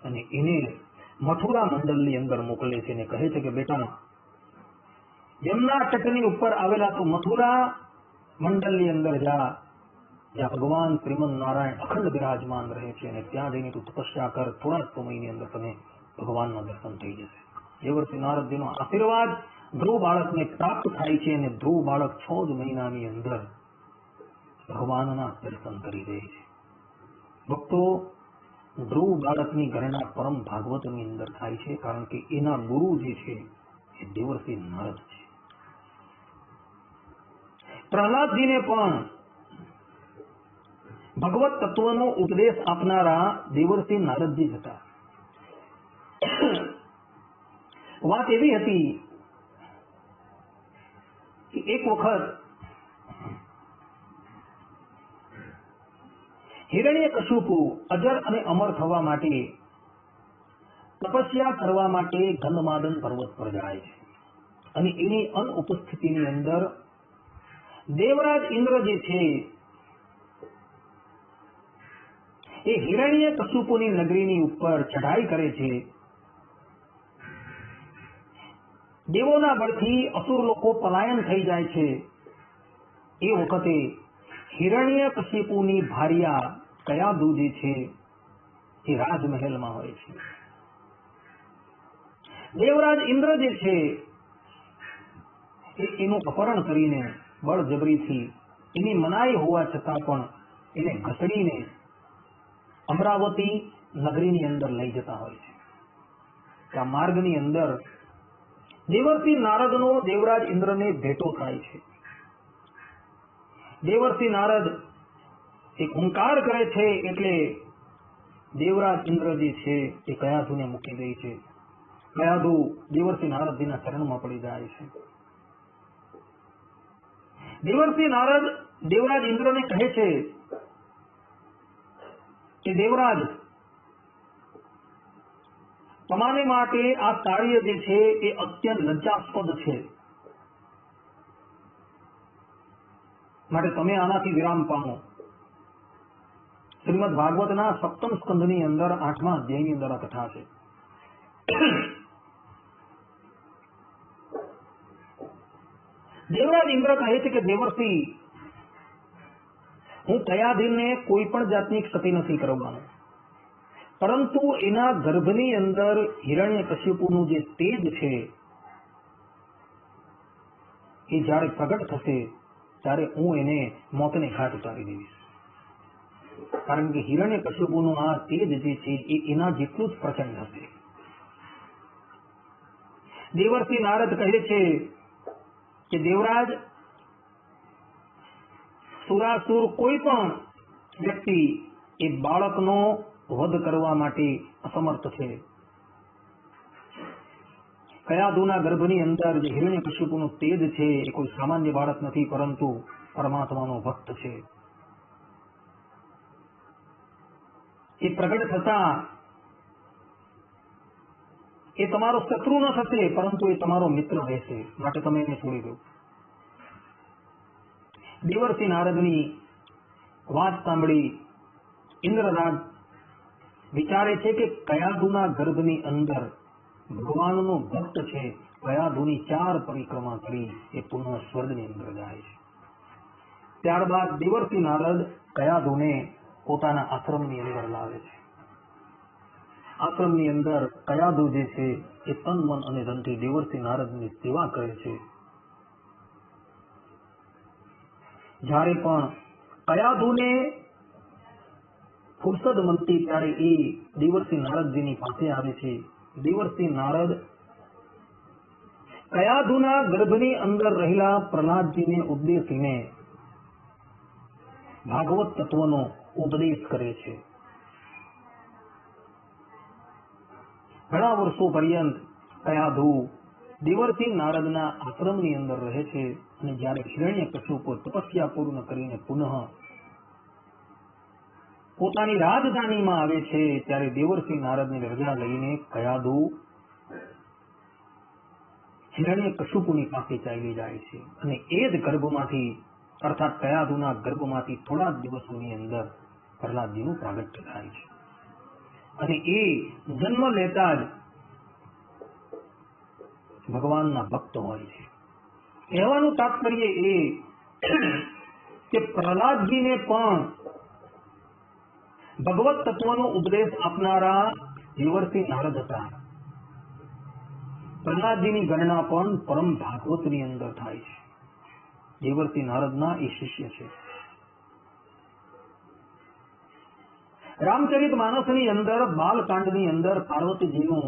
અને એને મથુરા મંડળની અંદર મોકલે છે અને કહે છે કે બેટા યમુના તટની ઉપર આવેલા તો મથુરા મંડળની અંદર જા, જ્યાં ભગવાન શ્રીમન નારાયણ અખંડ બિરાજમાન રહે છે અને ત્યાં જઈને તું તપસ્યા કર. થોડા સમયની અંદર તમે ભગવાનના દર્શન થઈ જશે. દેવર્ષિ નારદજીનો આશીર્વાદ ધ્રુવ બાળકને પ્રાપ્ત થાય છે અને ધ્રુવ બાળક 6 જ મહિનાની અંદર ભગવાનના દર્શન કરી દે છે. ભક્તો, ધ્રુવ બાળકની ગણના પરમ ભાગવતની અંદર થાય છે, કારણ કે એના ગુરુ જે છે એ દેવર્ષિ નારદ છે. પ્રહલાદજીને પણ ભગવત તત્વનો ઉપદેશ આપનારા દેવર્ષિ નારદજી હતા. વાત એવી હતી કે એક વખત હિરણ્યકશિપુ અજર અને અમર થવા માટે તપસ્યા કરવા માટે ગંધમાદન પર્વત પર જાય છે અને એની અનુપસ્થિતિની અંદર દેવરાજ ઇન્દ્ર જે છે એ હિરણ્યકશિપુની નગરીની ઉપર ચઢાઈ કરે છે. દેવોના બળથી અસુર લોકો પલાયન થઈ જાય છે. એ વખતે હિરણ્યકશિપુની ભાર્યા કયાદુ જે છે એ રાજમહેલમાં હોય છે. દેવરાજ ઇન્દ્ર જે છે એ એનું અપહરણ કરીને બળજબરીથી એની મનાઈ હોવા છતાં પણ એને ઘસડીને અમરાવતી નગરીની અંદર લઈ જતા હોય છે. આ માર્ગની અંદર દેવર્ષિ નારદનો દેવરાજ ઇન્દ્રને ભેટો થાય છે. દેવર્ષિ નારદ એક હુંકાર કરે છે એટલે દેવરાજ ઇન્દ્ર જે છે એ કયાધુને મૂકી દે છે. કયાધુ દેવર્ષિ નારદજીના ચરણમાં પડી જાય છે. દેવર્ષિ નારદ દેવરાજ ઇન્દ્રને કહે છે કે દેવરાજ, તમારે માટે આ કાર્ય જે છે એ અત્યંત લજ્જાસ્પદ છે, માટે તમે આનાથી વિરામ પામો. શ્રીમદ ભાગવતના સપ્તમ સ્કંધની અંદર 8મા અધ્યાયની અંદર આ કથા છે. દેવરાજ ઇન્દ્ર કહે છે કે દેવર્ષિ, હું કયાધીને કોઈ પણ જાતની ક્ષતિ નથી કરવાનો, પરંતુ એના ગર્ભની અંદર હિરણ્યકશિપુનું જે તેજ છે એ જ્યારે પ્રગટ થશે ત્યારે હું એને મોતને ઘાટ ઉતારી દઈશ. કારણ કે હિરણ્યકશિપુનું આ તેજ જે છે એ એના જેટલું જ પ્રચંડ હશે. દેવર્ષિ નારદ કહે છે કે દેવરાજ, સુરાસુર કોઈ પણ વ્યક્તિ એ બાળકનો વધ કરવા માટે અસમર્થ છે. કયાધુના ગર્ભની અંદર જે હિરણ્યકશિપુનું તેજ છે એ કોઈ સામાન્ય બાળક નથી, પરંતુ પરમાત્માનો ભક્ત છે. એ પ્રગટ થતા એ તમારો શત્રુ ન થશે, પરંતુ એ તમારો મિત્ર રહેશે, માટે તમે એને છોડી દો. દેવર્ષિ નારદની વાત સાંભળી ઇન્દ્રરાજ વિચારે છે કે કયાધુના ગર્ભની અંદર ભગવાનનો ભક્ત છે. કયાધુની 4 પરિક્રમા કરી એ પુનઃ સ્વર્ગની અંદર જાય છે. ત્યારબાદ દેવર્ષિ નારદ કયાધુને પોતાના આશ્રમની અંદર લાવે છે. આશ્રમની અંદર કયાધુ જે છે એ તન મન અને ધનથી દેવર્ષિ નારદની સેવા કરે છે. જ્યારે પણ કયાધુને ફુરસદ મળતી ત્યારે એ દેવર્ષિ નારદજીની પાસે આવે છે. દેવર્ષિ નારદ કયાધુના ગર્ભની અંદર રહેલા પ્રહલાદજીને ઉદ્દેશીને ભાગવત તત્વનો ઉપદેશ કરે છે. ઘણા વર્ષો પર્યંત કયાધુ દેવર્ષિ નારદના આશ્રમની અંદર રહે છે અને જ્યારે હિરણ્યકશિપુ તપસ્યા પૂર્ણ કરીને પુનઃ પોતાની રાજધાનીમાં આવે છે ત્યારે દેવર્ષિ નારદની રજા લઈને કયાધુ હિરણ્યકશિપુની પાસે ચાલી જાય છે અને એ જ ગર્ભમાંથી, અર્થાત કયાધુના ગર્ભમાંથી થોડા જ દિવસોની અંદર પ્રહલાદજીનું પ્રાગટ્ય થાય છે. અને એ જન્મ લેતા જ ભગવાનના ભક્ત હોય છે. કહેવાનું તાત્પર્ય એ કે પ્રહલાદજીને પણ ભગવત તત્વનો ઉપદેશ આપનારા દેવર્ષિ નારદ હતા. પ્રહલાદજીની ગણના પણ પરમ ભાગવતની અંદર થાય છે. દેવર્ષિ નારદના એ શિષ્ય છે. રામચરિત માનસની અંદર બાલકાંડની અંદર પાર્વતીજીનું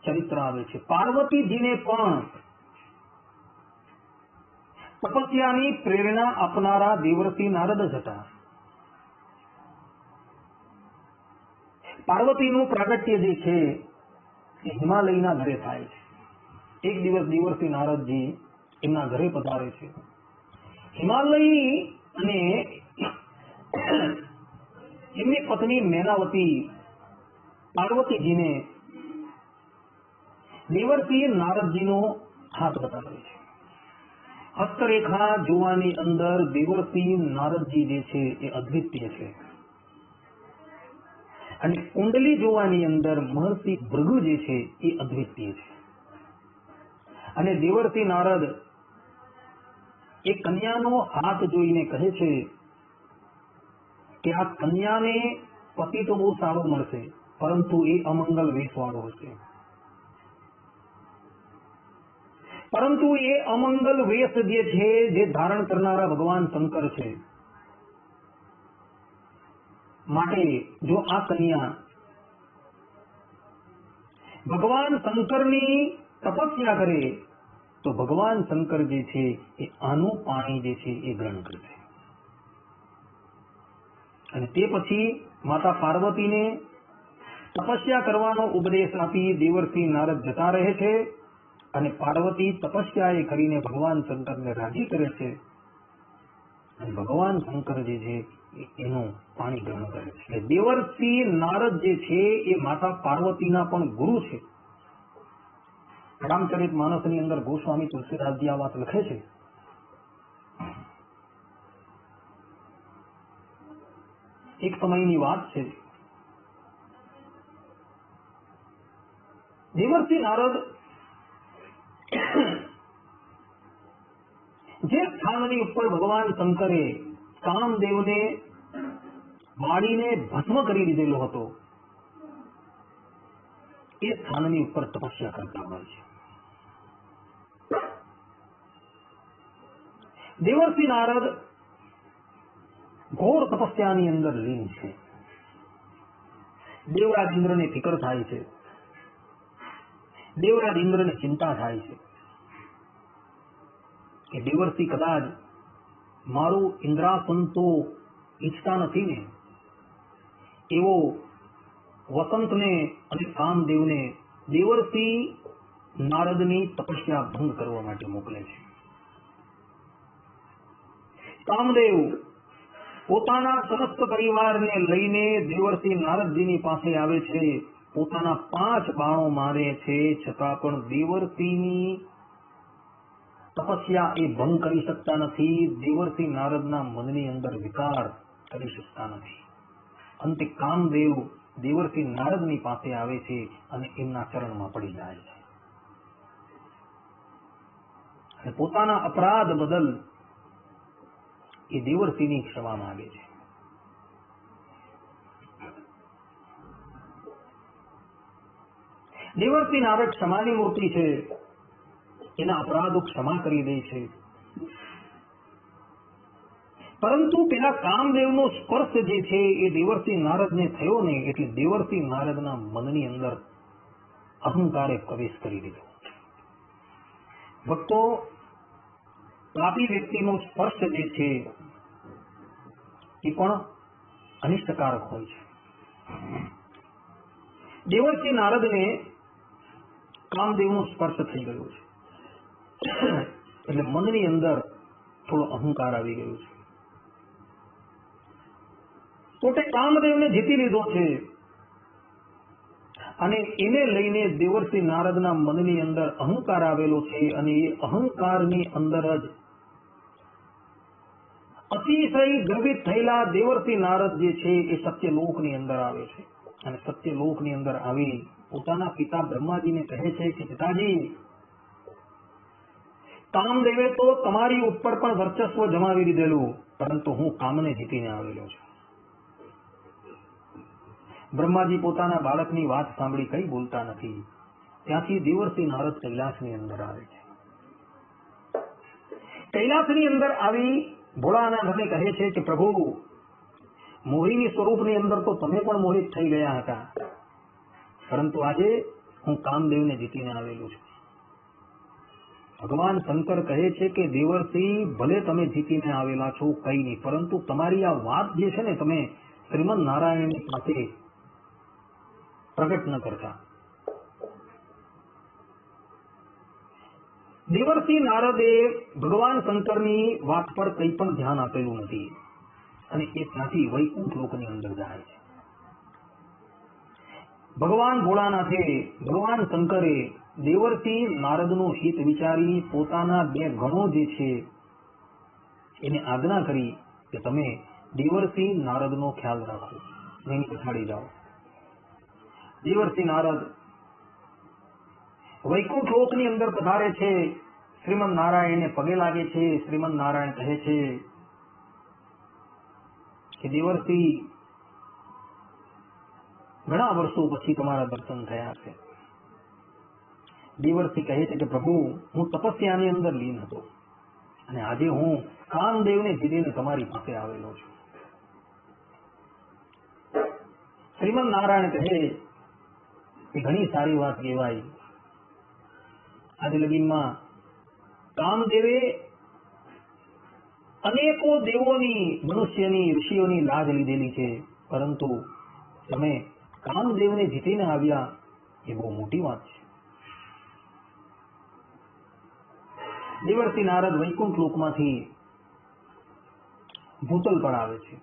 ચરિત્ર આવે છે. પાર્વતીજીને પણ તપસ્યાની પ્રેરણા આપનારા દેવર્ષિ નારદ જ હતા. પાર્વતીનું પ્રાગટ્ય જે છે એ હિમાલયના ઘરે થાય છે. એક દિવસ દેવર્ષિ નારદજી એમના ઘરે પધારે છે. હિમાલય અને એમની પત્ની મેનાવતી પાર્વતીજીને દેવર્ષિ નારદજીનો હાથ બતાવે છે. હસ્તરેખા જોવાની અંદર દેવર્ષિ નારદજી જે છે એ અદ્વિતીય છે, અને કુંડલી જોવાની અંદર મહર્ષિ ભૃગુ જે છે એ અદ્વિતીય છે. અને દેવર્ષિ નારદ એ કન્યાનો હાથ જોઈને કહે છે કે આ કન્યાને પતિ તો બહુ સારો મળશે, પરંતુ એ અમંગલ વેશવાળો હશે. પરંતુ એ અમંગલ વેશ જે છે, જે ધારણ કરનારા ભગવાન શંકર છે, માટે જો આ કન્યા ભગવાન શંકરની તપસ્યા કરે તો ભગવાન શંકર જે છે એ આનું પાણી જે છે એ ગ્રહણ કરશે. અને તે પછી માતા પાર્વતીને તપસ્યા કરવાનો ઉપદેશ આપી દેવર્ષિ નારદ જતા રહે છે. અને પાર્વતી તપસ્યા એ કરીને ભગવાન શંકરને રાજી કરે છે, અને ભગવાન શંકર જે છે એનું પાણી ગ્રહણ કરે છે. એટલે દેવર્ષિ નારદ જે છે એ માતા પાર્વતીના પણ ગુરુ છે. રામચરિત માનસની અંદર ગોસ્વામી તુલસીદાસજી આ વાત લખે છે. એક સમયની વાત છે, દેવર્ષિ નારદ જે સ્થાનની ઉપર ભગવાન શંકરે કામદેવને મારીને ભસ્મ કરી દીધેલો હતો, એ સ્થાનની ઉપર તપસ્યા કરતા હોય છે. દેવર્ષિ નારદ ઘોર તપસ્યાની અંદર લીન છે. દેવરાજ ઇન્દ્રને ફિકર થાય છે, દેવરાજ ઇન્દ્રને ચિંતા થાય છે કે દેવર્ષિ કદાચ મારું ઇન્દ્રાસન તો ઈચ્છતા નથી ને, એવો વસંતને અને કામદેવને દેવર્ષિ નારદની તપસ્યા ભંગ કરવા માટે મોકલે છે. કામદેવ પોતાના સમસ્ત પરિવારને લઈને દેવર્ષિ નારદજીની પાસે આવે છે. પોતાના 5 બાણો મારે છે, છતાં પણ દેવર્ષિની તપસ્યા એ ભંગ કરી શકતા નથી. દેવર્ષિ નારદના મનની અંદર વિકાર કરી શકતા નથી. અંતે કામદેવ દેવર્ષિ નારદની પાસે આવે છે અને એમના ચરણમાં પડી જાય છે, અને પોતાના અપરાધ બદલ એ દેવર્ષિની ક્ષમા માંગે છે. દેવર્ષિ નારદ ક્ષમાની મૂર્તિ છે, એના અપરાધો ક્ષમા કરી દે છે. પરંતુ પેલા કામદેવનો સ્પર્શ જે છે એ દેવર્ષિ નારદને થયો ને, એટલે દેવર્ષિ નારદના મનની અંદર અહંકારે પ્રવેશ કરી દીધો. ભક્તો, પાપી વ્યક્તિનો સ્પર્શ જે છે એ પણ અનિષ્ટકારક હોય છે. દેવર્ષિ નારદને કામદેવનો સ્પર્શ થઈ ગયો છે, એટલે મનની અંદર થોડો અહંકાર આવી ગયો છે. પોતે કામદેવને જીતી લીધો છે, અને એને લઈને દેવર્ષિ નારદના મનની અંદર અહંકાર આવેલો છે, અને એ અહંકારની અંદર જ અતિશય ગર્વિત થયેલા દેવર્ષિ નારદ જે છે એ સત્યલોકની અંદર આવે છે. અને સત્યલોકની અંદર આવી પોતાના પિતા બ્રહ્માજીને કહે છે કે પિતાજી, કામદેવે તો તમારી ઉપર પણ વર્ચસ્વ જમાવી દીધેલું, પરંતુ હું કામને જીતીને આવેલો છું. બ્રહ્માજી પોતાના બાળકની વાત સાંભળી કઈ બોલતા નથી. ત્યાંથી દેવર્ષિ નારદ કૈલાસની અંદર આવે છે. કૈલાસની અંદર આવી ભોળાનાથને કહે છે કે પ્રભુ, મોહિની સ્વરૂપની અંદર તો તમે પણ મોહિત થઈ ગયા હતા, પરંતુ આજે હું કામદેવને જીતીને આવેલો છું. ભગવાન શંકર કહે છે કે દેવર્ષિ, ભલે તમે જીતીને આવેલા છો કઈ નહીં, પરંતુ તમારી આ વાત જે છે ને તમે શ્રીમદ નારાયણની સાથે પ્રગટ ન કરતા. દેવર્ષિ નારદે ભગવાન શંકરની વાત પર કંઈ પણ ધ્યાન આપેલું નથી અને એ ત્યાંથી વૈકુંઠ લોકની અંદર જાય છે. ભગવાન ભોળાનાથે, ભગવાન શંકરે દેવર્ષિ નારદનું હિત વિચારી પોતાના 2 ગણો જે છે એને આજ્ઞા કરી કે તમે દેવર્ષિ નારદનો ખ્યાલ રાખો, એની પછાડી જાઓ. દેવર્ષિ નારદ વૈકુંઠ લોકની અંદર પધારે છે, શ્રીમદ નારાયણને પગે લાગે છે. શ્રીમદ નારાયણ કહે છે કે દેવર્ષિ, ઘણા વર્ષો પછી તમારા દર્શન થયા છે. દેવર્ષિ કહે છે કે પ્રભુ, હું તપસ્યાની અંદર લીન હતો અને આજે હું કામદેવને જીતીને તમારી પાસે આવેલો છું. શ્રીમદ નારાયણ કહે કે ઘણી સારી વાત કહેવાય. આજ લગીનમાં કામદેવે અનેકો દેવોની, મનુષ્યની, ઋષિઓની લાજ લીધેલી છે, પરંતુ તમે કામદેવને જીતીને આવ્યા એ બહુ મોટી વાત છે. દેવર્ષિ નારદ વૈકુંઠ લોકમાંથી ભૂતલ પર આવે છે.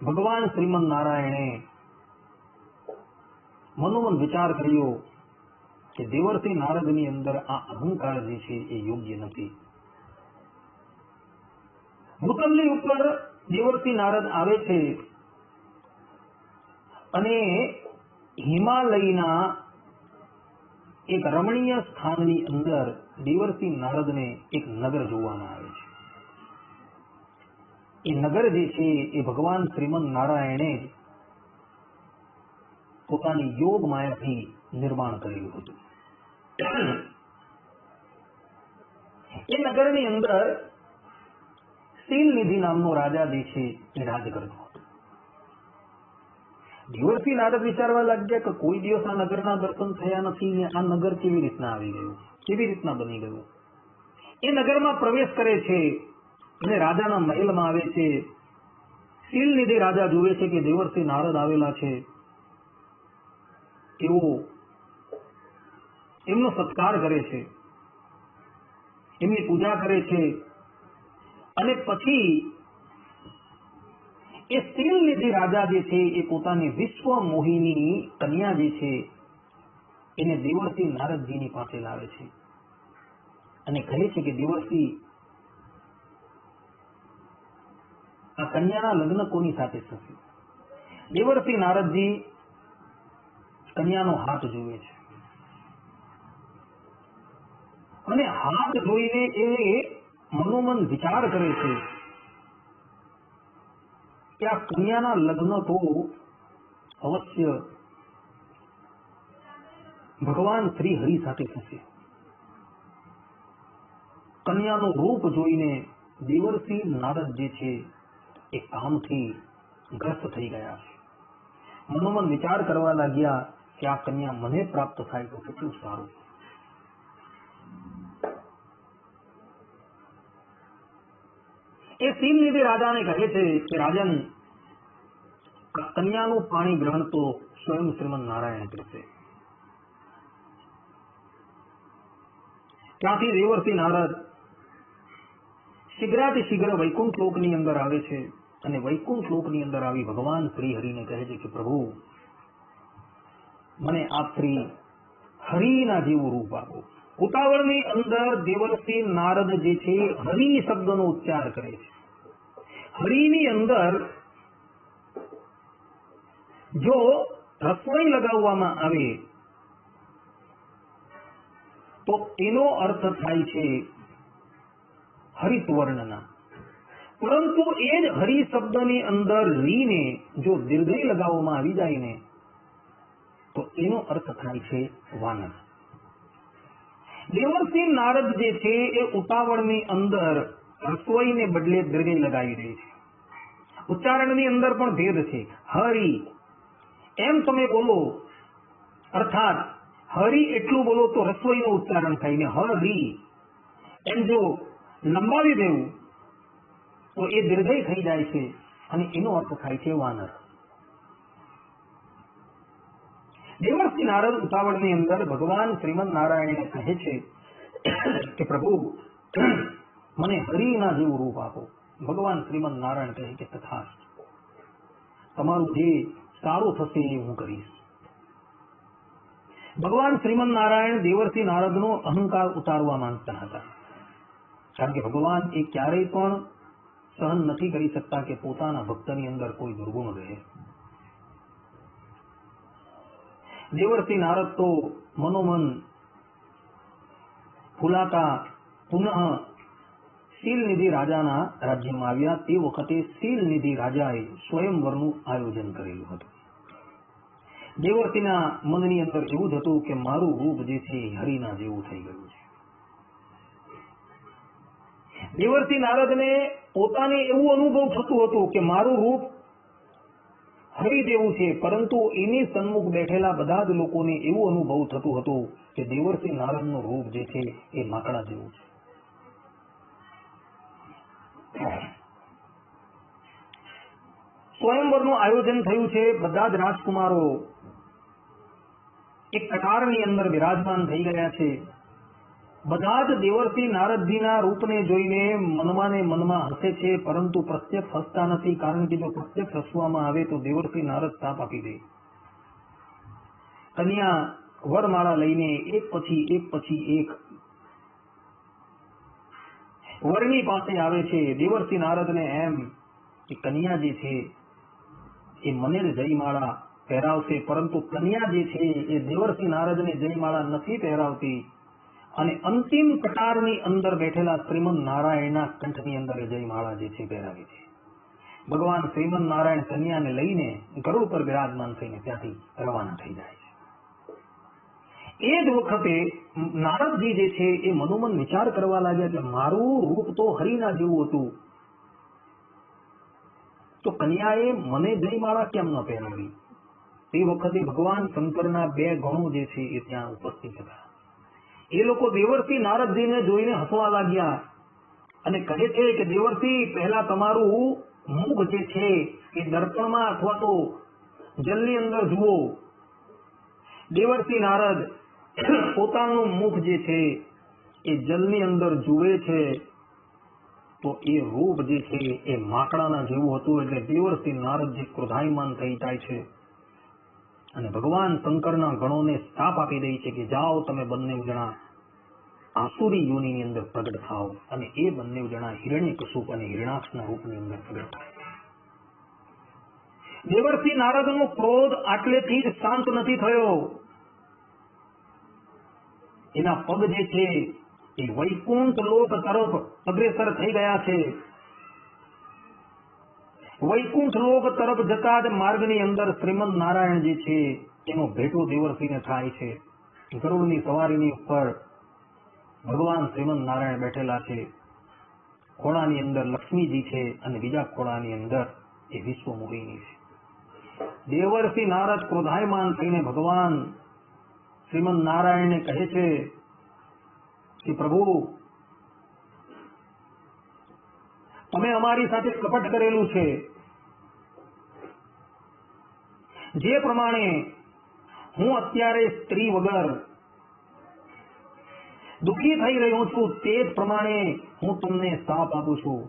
ભગવાન શ્રીમદ નારાયણે મનોમન વિચાર કર્યો કે દેવર્ષિ નારદની અંદર આ અહંકાર જે છે એ યોગ્ય નથી. ભૂતલની ઉપર દેવર્ષિ નારદ આવે છે અને હિમાલયના એક રમણીય સ્થાનની અંદર દેવર્ષિ નારદને એક નગર જોવામાં આવે છે. એ નગર જે છે એ ભગવાન શ્રીમદ નારાયણે પોતાની યોગ માયાથી નિર્માણ કરેલું હતું. એ નગરની અંદર શીલનિધિ નામનો રાજા જે છે એ રાજ કરતો હતો. દેવર્ષિ નારદ વિચારવા લાગ્યા કે કોઈ દિવસ આ નગરના દર્શન થયા નથી ને આ નગર કેવી રીતના આવી ગયું, કેવી રીતના બની ગયું. એ નગરમાં પ્રવેશ કરે છે અને રાજાના મહેલમાં આવે છે. શીલનિધિ રાજા જુએ છે કે દેવર્ષિ નારદ આવેલા છે. તેઓ એમનો સત્કાર કરે છે, એમની પૂજા કરે છે અને પછી એ શીલનિધિ રાજા જે છે એ પોતાની વિશ્વ મોહિની કન્યા જે છે એને દેવર્ષિ નારદજીની પાસે લાવે છે અને કહે છે કે દેવર્ષિ, આ કન્યાના લગ્ન કોની સાથે થશે? દેવર્ષિ નારદજી કન્યાનો હાથ જુએ છે અને હાથ જોઈને એ મનોમન વિચાર કરે છે કે આ કન્યાના લગ્ન તો અવશ્ય ભગવાન શ્રી હરિ સાથે થશે. કન્યાનું રૂપ જોઈને દેવર્ષિ નારદ જે છે એ કામથી ગ્રસ્ત થઈ ગયા છે. મનોમન વિચાર કરવા લાગ્યા કે આ કન્યા મને પ્રાપ્ત થાય તો કેટલું સારું. એ શીલનિધિ રાજાને કહે છે કે રાજન, કન્યાનું પાણી ગ્રહણ તો સ્વયં શ્રીમદ નારાયણ કરશે. ત્યાંથી દેવર્ષિ નારદ શીઘ્રાતિ શીઘ્ર વૈકુંઠ લોકની અંદર આવે છે અને વૈકુંઠ લોકની અંદર આવી ભગવાન શ્રી હરિને કહે છે કે પ્રભુ, મને આપ શ્રી હરિના જેવું રૂપ આપો. ઉતાવળની અંદર દેવર્ષિ નારદ જે છે હરિ શબ્દનો ઉચ્ચાર કરે છે. હરિની અંદર જો રસોઈ લગાવવામાં આવે તો એનો અર્થ થાય છે હરિત વર્ણના, પરંતુ એ જ હરિ શબ્દની અંદર રીને જો દીર્ઘઈ લગાવવામાં આવી જાય ને તો એનો અર્થ થાય છે વાનર. દેવર્ષિ નારદ જે છે એ ઉતાવળની અંદર રસોઈને બદલે દીર્ઘઈ લગાવી દે છે. ઉચ્ચારણની અંદર પણ ભેદ છે. હરિ એમ તમે બોલો, અર્થાત હરિ એટલું બોલો તો રસોઈનું ઉચ્ચારણ થાય ને હરિ એમ જો લંબાવી દેવું તો એ દીર્ઘય થઈ જાય છે અને એનો અર્થ થાય છે વાનર. દેવર્ષિ નારદ ઉતાવળની અંદર ભગવાન શ્રીમદ નારાયણને કહે છે કે પ્રભુ મને હરિના જેવું રૂપ આપો. ભગવાન શ્રીમદ નારાયણ કહે કે તથાસ્તુ, તમારું જે સારું થશે એ હું કરીશ. ભગવાન શ્રીમદ નારાયણ દેવર્ષિ નારદનો અહંકાર ઉતારવા માંગતા હતા, કારણ કે ભગવાન એ ક્યારેય પણ સહન નથી કરી શકતા કે પોતાના ભક્તની અંદર કોઈ દુર્ગુણ રહે. દેવર્ષિ નારદ તો મનોમન ફૂલાતા પુનઃ શીલનિધિ રાજાના રાજ્યમાં આવ્યા. તે વખતે શીલનિધિ રાજાએ સ્વયંવરનું આયોજન કરેલું હતું. દેવર્ષિના મનની અંદર એવું જ હતું કે મારું રૂપ જે છે હરિના જેવું થઈ ગયું છે. દેવર્ષિ નારદને પોતાને એવું અનુભવ થતું હતું કે મારું રૂપ હરિ જેવું છે, પરંતુ એની સન્મુખ બેઠેલા બધા જ લોકોને એવું અનુભવ થતું હતું કે દેવર્ષિ નારદનું રૂપ જે છે એ માકડા જેવું છે. સ્વયંવરનું આયોજન થયું છે. બધા જ રાજકુમારો એક કટારની અંદર બિરાજમાન થઈ ગયા છે. બધા જ દેવર્ષિ નારદજીના રૂપને જોઈને મનમાં ને મનમાં હસે છે, પરંતુ પ્રત્યક્ષ હસતા નથી, કારણ કે જો પ્રત્યક્ષ હસવામાં આવે તો દેવર્ષિ નારદ શાપ આપી દે. કન્યા વરમાળા લઈને એક પછી એક વરની પાસે આવે છે. દેવર્ષિ નારદને એમ કે કન્યા જે છે એ મને જ જયમાળા પહેરાવશે, પરંતુ કન્યા જે છે એ દેવર્ષિ નારદને જયમાળા નથી પહેરાવતી અને અંતિમ કટારની અંદર બેઠેલા શ્રીમદ નારાયણના કંઠની અંદર જયમાળા જે છે પહેરાવી છે. ભગવાન શ્રીમદ નારાયણ કન્યાને લઈને ગરુડ પર બિરાજમાન થઈને ત્યાંથી રવાના થઈ જાય છે. એ જ વખતે નારદજી જે છે એ મનોમન વિચાર કરવા લાગ્યા કે મારું રૂપ તો હરિના જેવું હતું, તો કન્યાએ મને જયમાળા કેમ ન પહેરાવી? તે વખતે ભગવાન શંકરના બે ગણો જે છે એ ત્યાં ઉપસ્થિત હતા. એ લોકો દેવર્ષિ નારદજીને જોઈને હસવા લાગ્યા અને કહે છે કે દેવર્ષિ, પહેલા તમારું મુખ જે છે એ દર્પણમાં અથવા તો જલની અંદર જુઓ. દેવર્ષિ નારદ પોતાનું મુખ જે છે એ જલની અંદર જુએ છે તો એ રૂપ જે છે એ માકડાના જેવું હતું. એટલે દેવર્ષિ નારદજી ક્રોધાયમાન થઈ જાય છે અને ભગવાન શંકરના ગણોને શાપ આપી દે છે કે જાઓ તમે બંને જણા આસુરી યોનિની અંદર પ્રગટ થાઓ. અને એ બંને જણા હિરણ્યકશુપ અને હિરણાક્ષના રૂપની અંદર પ્રગટ થાય. દેવર્ષિ નારદનો ક્રોધ આટલેથી જ શાંત નથી થયો. એના પગ જે છે એ વૈકુંઠ લોક તરફ અગ્રેસર થઈ ગયા છે. વૈકુંઠ લોક તરફ જતા જ માર્ગની અંદર શ્રીમદ નારાયણ જે છે એનો ભેટો દેવર્ષિને થાય છે. ગરુડની સવારીની ઉપર ભગવાન શ્રીમદ નારાયણ બેઠેલા છે. ખોળાની અંદર લક્ષ્મીજી છે અને બીજા ખોળાની અંદર એ વિશ્વમોહિની છે. દેવર્ષિ નારદ ક્રોધાયમાન થઈને ભગવાન શ્રીમદ નારાયણને કહે છે કે પ્રભુ, તમે અમારી સાથે કપટ કરેલું છે. જે પ્રમાણે હું અત્યારે સ્ત્રી વગર દુઃખી થઈ રહ્યો છું, તે જ પ્રમાણે હું તમને શાપ આપું છું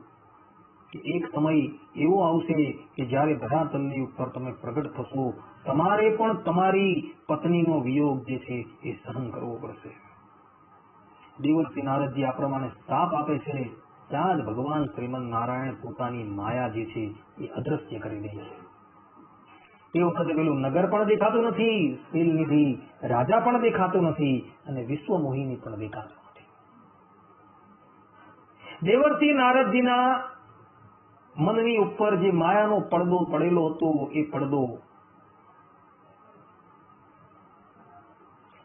કે એક સમય એવો આવશે કે જ્યારે ધરાતલની ઉપર તમે પ્રગટ થશો, તમારે પણ તમારી પત્નીનો વિયોગ જે છે એ સહન કરવો પડશે. દેવર્ષિ નારદજી આ પ્રમાણે શાપ આપે છે. ત્યાં જ ભગવાન શ્રીમદ નારાયણ પોતાની માયા જે છે એ અદ્રશ્ય કરી દે છે. તે વખતે પેલું નગર પણ દેખાતું નથી, શીલનિધિ રાજા પણ દેખાતું નથી અને વિશ્વમોહિની પણ દેખાતું નથી. દેવર્ષિ નારદજીના મનની ઉપર જે માયાનો પડદો પડેલો હતો એ પડદો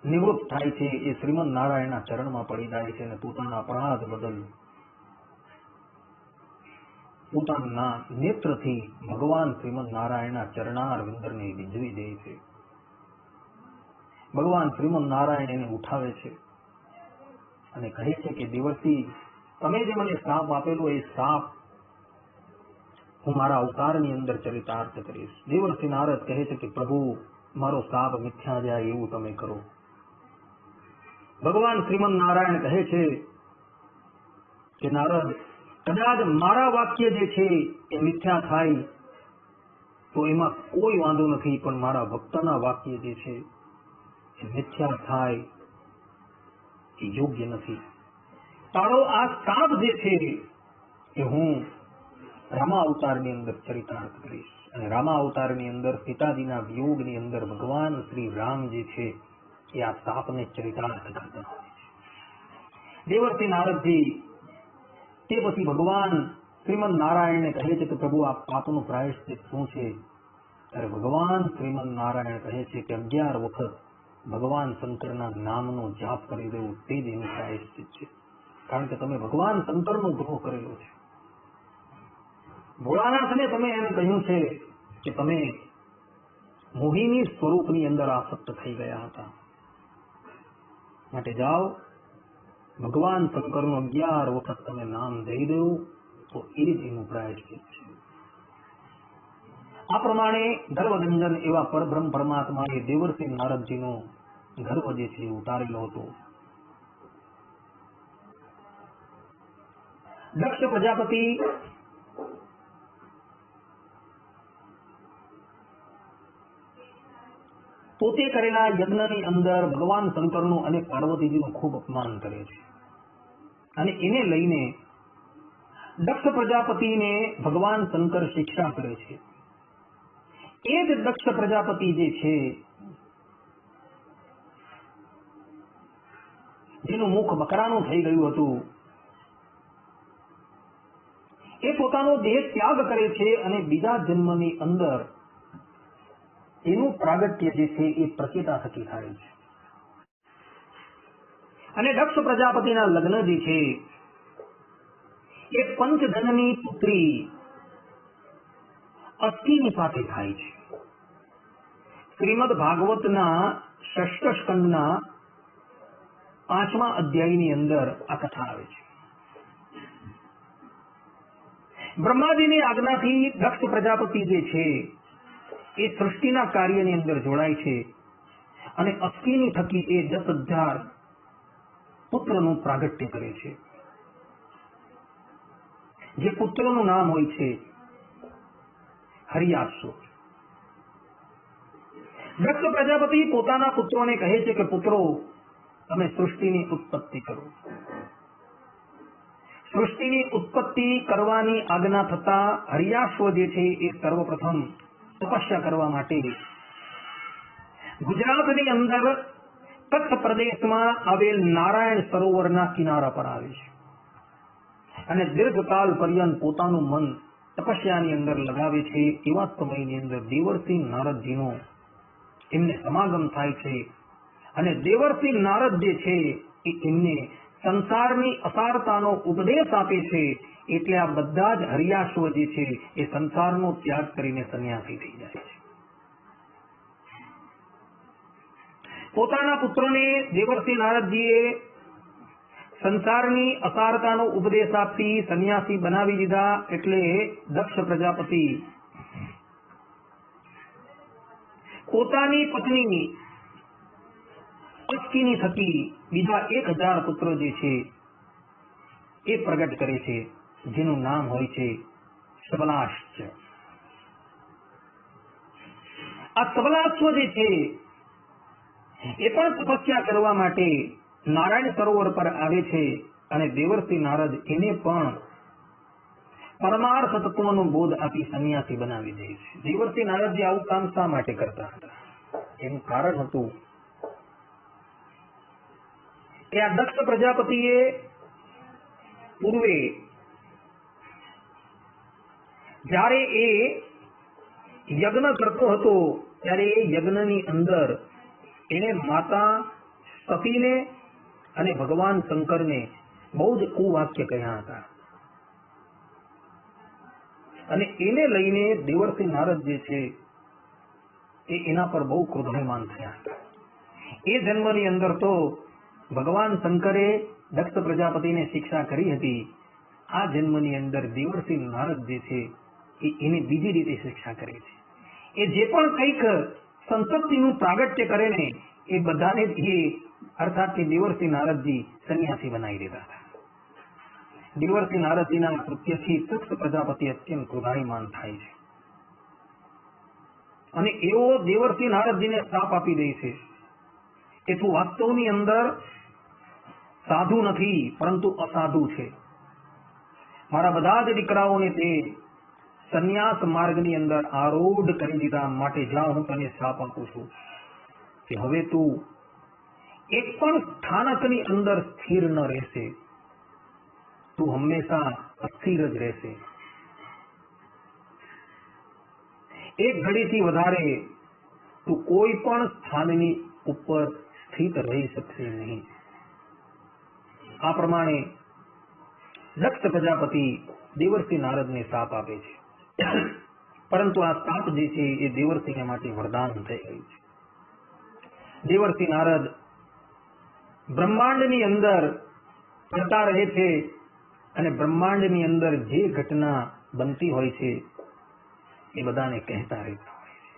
નિવૃત્ત થાય છે. એ શ્રીમદ નારાયણના ચરણમાં પડી જાય છે અને પોતાના અપરાધ બદલ પોતાના નેત્રથી ભગવાન શ્રીમદ નારાયણના ચરણાર વિંદરને વિંધવી દે છે. ભગવાન શ્રીમદ નારાયણ એને ઉઠાવે છે અને કહે છે કે દેવર્ષિ, તમે જે મને શ્રાપ આપેલો એ શ્રાપ હું મારા અવતારની અંદર ચરિતાર્થ કરીશ. દેવર્ષિ નારદ કહે છે કે પ્રભુ, મારો શ્રાપ મિથ્યા જાય એવું તમે કરો. ભગવાન શ્રીમદ નારાયણ કહે છે કે નારદ, કદાચ મારા વાક્ય જે છે એ મિથ્યા થાય તો એમાં કોઈ વાંધો નથી, પણ મારા ભક્તના વાક્ય જે છે એ મિથ્યા થાય એ યોગ્ય નથી. તારો આ શ્રાપ જે છે એ હું રામા અવતારની અંદર ચરિતાર્થ કરીશ. અને રામા અવતારની અંદર સીતાજીના વિયોગની અંદર ભગવાન શ્રી રામ જે છે એ આ શ્રાપને ચરિતાર્થ કરતા હોય છે. દેવર્ષિ નારદજી તે પછી ભગવાન શ્રીમદ નારાયણને કહે છે કે પ્રભુ, આ પાપનું પ્રાયશ્ચિત શું છે? ત્યારે ભગવાન શ્રીમદ નારાયણ કહે છે કે 11 વખત ભગવાન શંકરના નામનો જાપ કરી દેવું તે જ એનું પ્રાયશ્ચિત છે. કારણ કે તમે ભગવાન શંકરનો દ્રોહ કરેલો છે. ભોળાનાથને તમે એમ કહ્યું છે કે તમે મોહિની સ્વરૂપની અંદર આસક્ત થઈ ગયા હતા, માટે જાઓ ભગવાન શંકરનો 11 વખત તમે નામ દઈ દો તો એ જ એનું પ્રાયશ્ચિત છે. આ પ્રમાણે ગર્વનંદન એવા પરબ્રહ્મ પરમાત્માએ દેવર્ષિ નારદજીનો ગર્વ જે છે ઉતારેલો હતો. દક્ષ પ્રજાપતિ પોતે કરેલા યજ્ઞની અંદર ભગવાન શંકરનું અને પાર્વતીજીનું ખૂબ અપમાન કરે છે અને એને લઈને દક્ષ પ્રજાપતિને ભગવાન શંકર શિક્ષા કરે છે. એ જ દક્ષ પ્રજાપતિ જે છે જેનું મુખ બકરાનું થઈ ગયું હતું, એ પોતાનો દેહ ત્યાગ કરે છે અને બીજા જન્મની અંદર એનું પ્રાગટ્ય જે છે એ પ્રચેતા થકી થાય છે. અને દક્ષ પ્રજાપતિના લગ્ન જે છે એ પંચધનની પુત્રી અસ્થિની સાથે થાય છે. શ્રીમદ ભાગવતના 6ઠ સ્કંદના 5મા અધ્યાયની અંદર આ કથા આવે છે. બ્રહ્માજીની આજ્ઞાથી દક્ષ પ્રજાપતિ જે છે એ સૃષ્ટિના કાર્યની અંદર જોડાય છે અને અસ્થિની થકી એ 10,000 પુત્રનું પ્રાગટ્ય કરે છે. જે પુત્રનું નામ હોય છે હરિયાશ્વ. દક્ષ પ્રજાપતિ પોતાના પુત્રોને કહે છે કે પુત્રો, તમે સૃષ્ટિની ઉત્પત્તિ કરો. સૃષ્ટિની ઉત્પત્તિ કરવાની આજ્ઞા થતા હરિયાશ્વ જે છે એ સર્વપ્રથમ તપસ્યા કરવા માટે ગુજરાતની અંદર કચ્છ પ્રદેશમાં આવેલ નારાયણ સરોવરના કિનારા પર આવે છે અને દીર્ઘકાલ પર્યંત પોતાનું મન તપસ્યાની અંદર લગાવે છે. એવા સમયની અંદર દેવર્ષિ નારદજીનો એમને સમાગમ થાય છે અને દેવર્ષિ નારદ જે છે એ એમને સંસારની અસારતાનો ઉપદેશ આપે છે. એટલે આ બધા જ હરિયાશ્વ જે છે એ સંસારનો ત્યાગ કરીને સંન્યાસી થઈ જાય છે. પોતાના પુત્રોને દેવર્ષિ નારદજીએ સંસારની અસારતાનો ઉપદેશ આપી સંન્યાસી બનાવી દીધા. એટલે દક્ષ પ્રજાપતિ પોતાની પત્ની અસ્થિની થકી બીજા 1,000 પુત્રો જે છે એ પ્રગટ કરે છે, જેનું નામ હોય છે સબલાશ્ચ. આ સબલાશ્વ જે છે એ પણ તપસ્યા કરવા માટે નારાયણ સરોવર પર આવે છે અને દેવર્ષિ નારદ એને પણ પરમાર્થ તત્વનો બોધ આપી સંન્યાસી બનાવી દે છે. દેવર્ષિ નારદજી આવું કામ શા માટે કરતા હતા? એનું કારણ હતું કે આ દક્ષ પ્રજાપતિએ પૂર્વે જ્યારે એ યજ્ઞ કરતો હતો ત્યારે એ યજ્ઞની અંદર એને માતા સતીને અને ભગવાન શંકરને બહુ જ કુવાક્ય કહ્યા હતા. અને એને લઈને દેવર્ષિ નારદ જે છે એ એના પર બહુ ક્રોધાયમાન થયા. એ જન્મની અંદર તો ભગવાન શંકરે દક્ષ પ્રજાપતિને શિક્ષા કરી હતી. આ જન્મની અંદર દેવર્ષિ નારદ જે છે એ એને બીજી રીતે શિક્ષા કરે છે. એ જે પણ કંઈક સંપત્તિનું પ્રાગટ્ય કરે ને એ બધાને જ અર્થાત કે દેવર્ષિ નારદજી સંન્યાસી બનાવી દેતા હતા. દેવર્ષિ નારદજીના કૃત્યથી દક્ષ પ્રજાપતિ અત્યંત ક્રોધાયમાન થાય છે અને એવો દેવર્ષિ નારદજીને શ્રાપ આપી દે છે કે તું વાસ્તવની અંદર સાધુ નથી પરંતુ અસાધુ છે. મારા બધા જ દીકરાઓને તે સંન્યાસ માર્ગની અંદર આરૂઢ કરી દીધા. માટે જ્યાં હું તને શ્રાપ આપું છું કે હવે તું એક પણ સ્થાનકની અંદર સ્થિર ન રહેશે. તું હંમેશા અસ્થિર જ રહેશે. એક ઘડીથી વધારે તું કોઈ પણ સ્થાનની ઉપર સ્થિત રહી શકશે નહીં. આ પ્રમાણે દક્ષ પ્રજાપતિ દેવર્ષિ નારદને શાપ આપે છે. પરંતુ આ શાપ જે છે એ દેવર્ષિને માટે વરદાન થઈ ગયું છે. દેવર્ષિ નારદ બ્રહ્માંડની અંદર ફરતા રહે છે અને બ્રહ્માંડની અંદર જે ઘટના બનતી હોય છે એ બધાને કહેતા રહેતા હોય છે.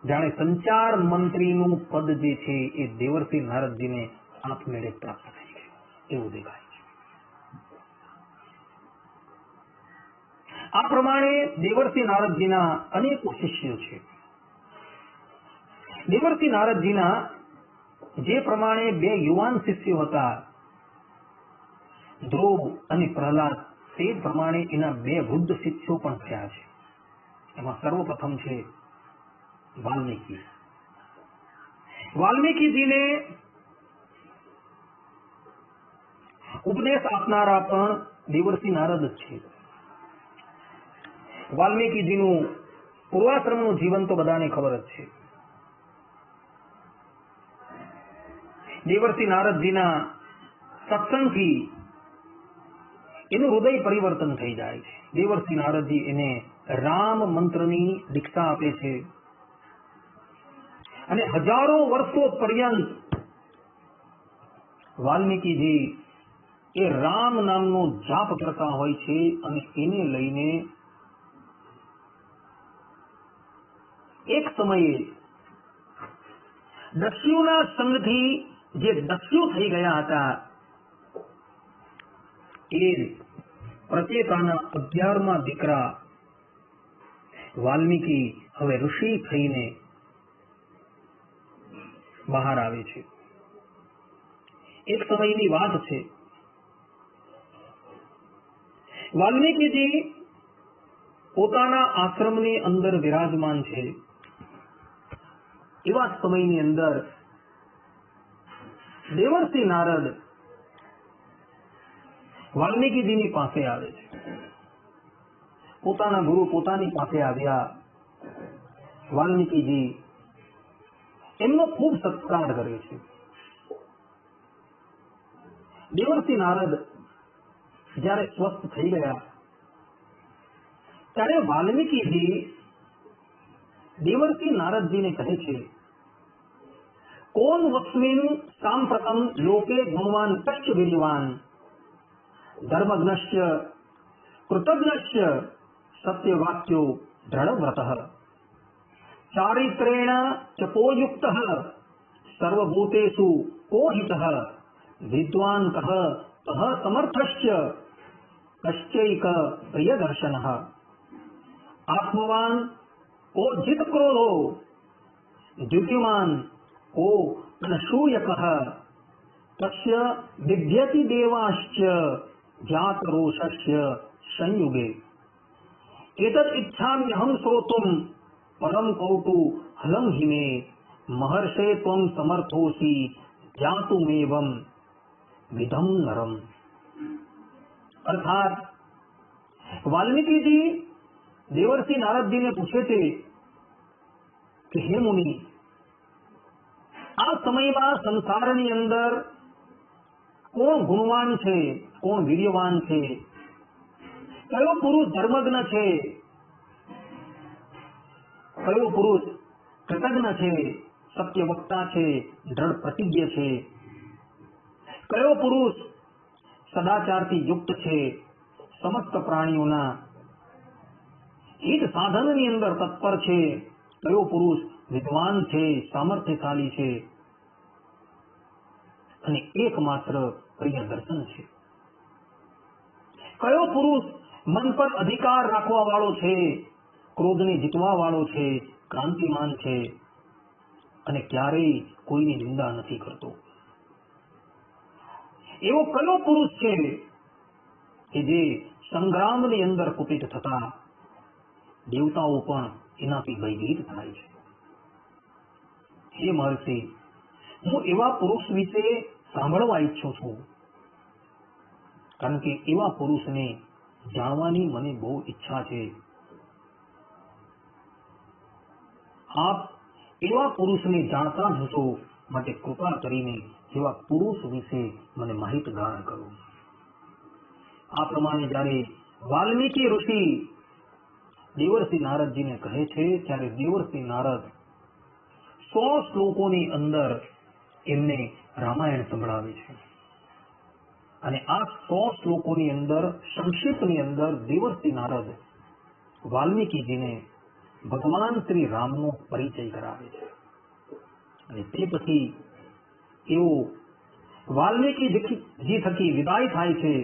જાણે સંચાર મંત્રીનું પદ જે છે એ દેવર્ષિ નારદજીને આપમેળે પ્રાપ્ત થઈ ગયું એવું દેખાય છે. આ પ્રમાણે દેવર્ષિ નારદજીના અનેકો શિષ્યો છે. દેવર્ષિ નારદજીના જે પ્રમાણે બે યુવાન શિષ્યો હતા ધ્રુવ અને પ્રહલાદ, તે પ્રમાણે એના બે વૃદ્ધ શિષ્યો પણ થયા છે. એમાં સર્વપ્રથમ છે વાલ્મીકી. વાલ્મીકીજીને ઉપદેશ આપનારા પણ દેવર્ષિ નારદ જ છે. વાલ્મીકીજીનું પૂર્વાશ્રમનું જીવન તો બધાને ખબર જ છે. દેવર્ષિ નારદજીના સત્સંગથી એનું હૃદય પરિવર્તન થઈ જાય છે. દેવર્ષિ નારદજી એને રામ મંત્રની દીક્ષા આપે છે અને હજારો વર્ષો પર્યંત વાલ્મીકીજી એ રામ નામનો જાપ કરતા હોય છે અને એને લઈને એક સમયે દસ્યુના સંગથી જે દસ્યુ થઈ ગયા હતા એ પ્રચેતાના 11મા દીકરા વાલ્મીકી હવે ઋષિ થઈને બહાર આવે છે. એક સમયની વાત છે. વાલ્મીકીજી પોતાના આશ્રમની અંદર વિરાજમાન છે. એવા સમયની અંદર દેવર્ષિ નારદ વાલ્મીકીજીની પાસે આવે છે. પોતાના ગુરુ પોતાની પાસે આવ્યા. વાલ્મીકીજી એમનો ખૂબ સત્કાર કરે છે. દેવર્ષિ નારદ જ્યારે સ્વસ્થ થઈ ગયા ત્યારે વાલ્મીકીજી દેવર્ષિ નારદજીને કહે છે, કોન વસ્મિન સાંપ્રતમ લોકે ગુણવાન કશ્ચ વીર્યવાન ધર્મજ્ઞશ્ચ કૃતજ્ઞશ્ચ સત્યવાક્યો દૃઢવ્રતઃ ચારિત્રેણ ચપોયુક્તઃ સર્વભૂતેષુ કો હિતઃ વિદ્વાન કઃ કઃ સમર્થશ્ચ કશ્ચૈક પ્રિયદર્શનઃ આત્મવાન કો જીત ક્રોધો દ્યુતિમાન કો અનશૂયકઃ તસ્ય વિદ્યતિ દેવાશ્ચ જાતરોષસ્ય સંયુગે એતદ ઇચ્છામ્યહં શ્રોતુમ પરમ કૌતુ હલમ હિમે મહર્ષે ત્વં સમર્થોસી જાતુમેવમ વિધમ નરમ. અર્થાત વાલ્મીકીજી દેવર્ષિ નારદજીને પૂછે છે કે હે મુનિ, આ સમયમાં સંસારની અંદર કોણ ગુણવાન છે, કોણ વીર્યવાન છે, કયો પુરુષ ધર્મજ્ઞ છે, કયો પુરુષ કૃતજ્ઞ છે, સત્ય વક્તા છે, દ્રઢ પ્રતિજ્ઞ છે, કયો પુરુષ સદાચારથી યુક્ત છે, સમસ્ત પ્રાણીઓના હિત સાધનની અંદર તત્પર છે, કયો પુરુષ વિદ્વાન છે, સામર્થ્યશાળી છે અને એકમાત્ર પ્રિય દર્શન છે, કયો પુરુષ મન પર અધિકાર રાખવા વાળો છે, ક્રોધને જીતવા વાળો છે, ક્રાંતિમાન છે અને ક્યારેય કોઈની નિંદા નથી કરતો, એવો કયો પુરુષ છે કે જે સંગ્રામની અંદર કુપિત થતા દેવતાઓ પણ એનાથી ભયભીત થાય છે. હે મહર્ષિ, હું એવા પુરુષ વિશે સાંભળવા ઈચ્છું છું, કારણ કે એવા પુરુષને જાણવાની મને બહુ ઈચ્છા છે. આપ એવા પુરુષને જાણતા જ હશો, માટે કૃપા કરીને એવા પુરુષ વિશે મને માહિતગાર કરો. આ પ્રમાણે જ્યારે વાલ્મીકી ઋષિ દેવર્ષિ નારદજીને કહે છે, ત્યારે દેવર્ષિ નારદ 100 શ્લોકોની અંદર એમને રામાયણ સંભળાવે છે અને આ 100 શ્લોકોની અંદર સંક્ષિપ્તની અંદર દેવર્ષિ નારદ વાલ્મીકીજીને ભગવાન શ્રી રામનો પરિચય કરાવે છે અને તે પછી એવો વાલ્મીકીજી થકી વિદાય થાય છે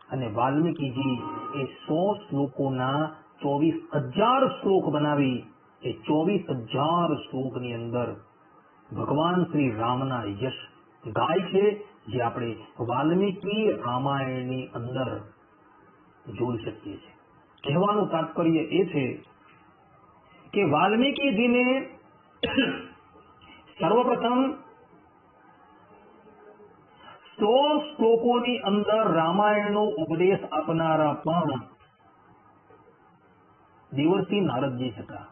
અને વાલ્મીકીજી એ 100 શ્લોકોના 24,000 શ્લોક બનાવી એ 24,000 શ્લોકની અંદર ભગવાન શ્રી રામના યશ ગાય છે, જે આપણે વાલ્મીકી રામાયણની અંદર જોઈ શકીએ છીએ. કહેવાનું તાત્પર્ય એ છે કે વાલ્મીકીજીને સર્વપ્રથમ 100 શ્લોકોની અંદર રામાયણનો ઉપદેશ આપનારા પણ દેવર્ષિ નારદજી હતા.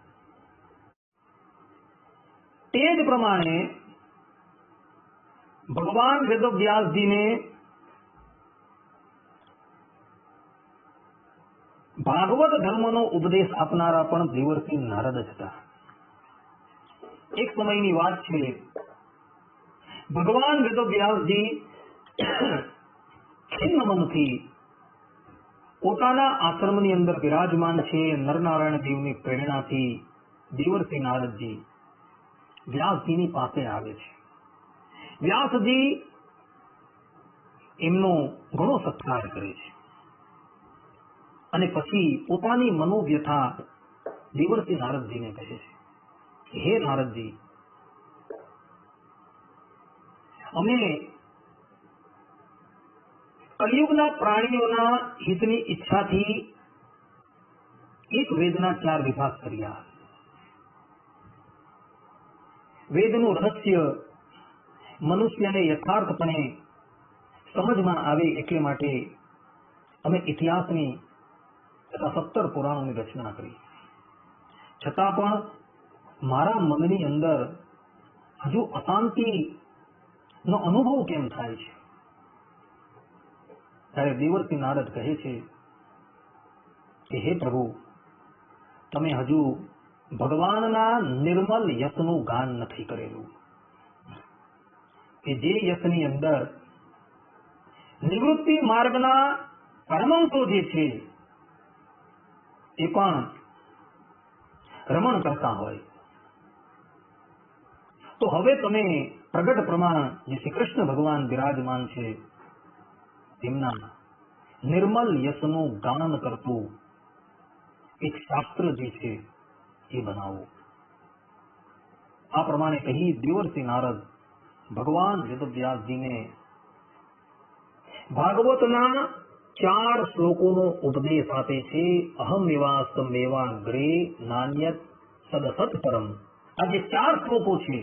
તે જ પ્રમાણે ભગવાન વેદવ્યાસજીને ભાગવત ધર્મનો ઉપદેશ આપનારા પણ દેવર્ષિ નારદ જ હતા. એક સમયની વાત છે, ભગવાન વેદવ્યાસજી ખિન્ન મનથી પોતાના આશ્રમની અંદર બિરાજમાન છે. નરનારાયણ દેવની પ્રેરણાથી દેવર્ષિ નારદજી વ્યાસજીની પાસે આવે છે. વ્યાસજી એમનો ઘણો સત્કાર કરે છે અને પછી પોતાની મનોવ્યથા દેવર્ષિ નારદજીને કહે છે, હે નારદજી, અમે કલિયુગના પ્રાણીઓના હિતની ઈચ્છાથી એક વેદના 4 વિભાગ કર્યા. વેદનું રહસ્ય મનુષ્યને યથાર્થપણે સમજમાં આવે એટલે માટે અમે ઇતિહાસની તથા 17 પુરાણોની રચના કરી. છતાં પણ મારા મનની અંદર હજુ અશાંતિનો અનુભવ કેમ થાય છે? ત્યારે દેવર્ષિ નારદ કહે છે કે હે પ્રભુ, તમે હજુ ભગવાનના નિર્મલ યશનું ગાન નથી કરેલું, કે જે યશની અંદર નિવૃત્તિ માર્ગના પરમાંશો જે છે એ પણ રમણ કરતા હોય. તો હવે તમે પ્રગટ પ્રમાણ જે શ્રી કૃષ્ણ ભગવાન બિરાજમાન છે તેમના નિર્મલ યશનું ગાન કરતું એક શાસ્ત્ર જે છે એ બનાવો. આ પ્રમાણે કહી દેવર્ષિ નારદ ભગવાન વેદવ્યાસજીને ભાગવતના 4 શ્લોકોનો ઉપદેશ આપે છે. અહમ એવાસ્તમ એવાગ્રે નાન્યત સદસત પરમ. આ જે 4 શ્લોકો છે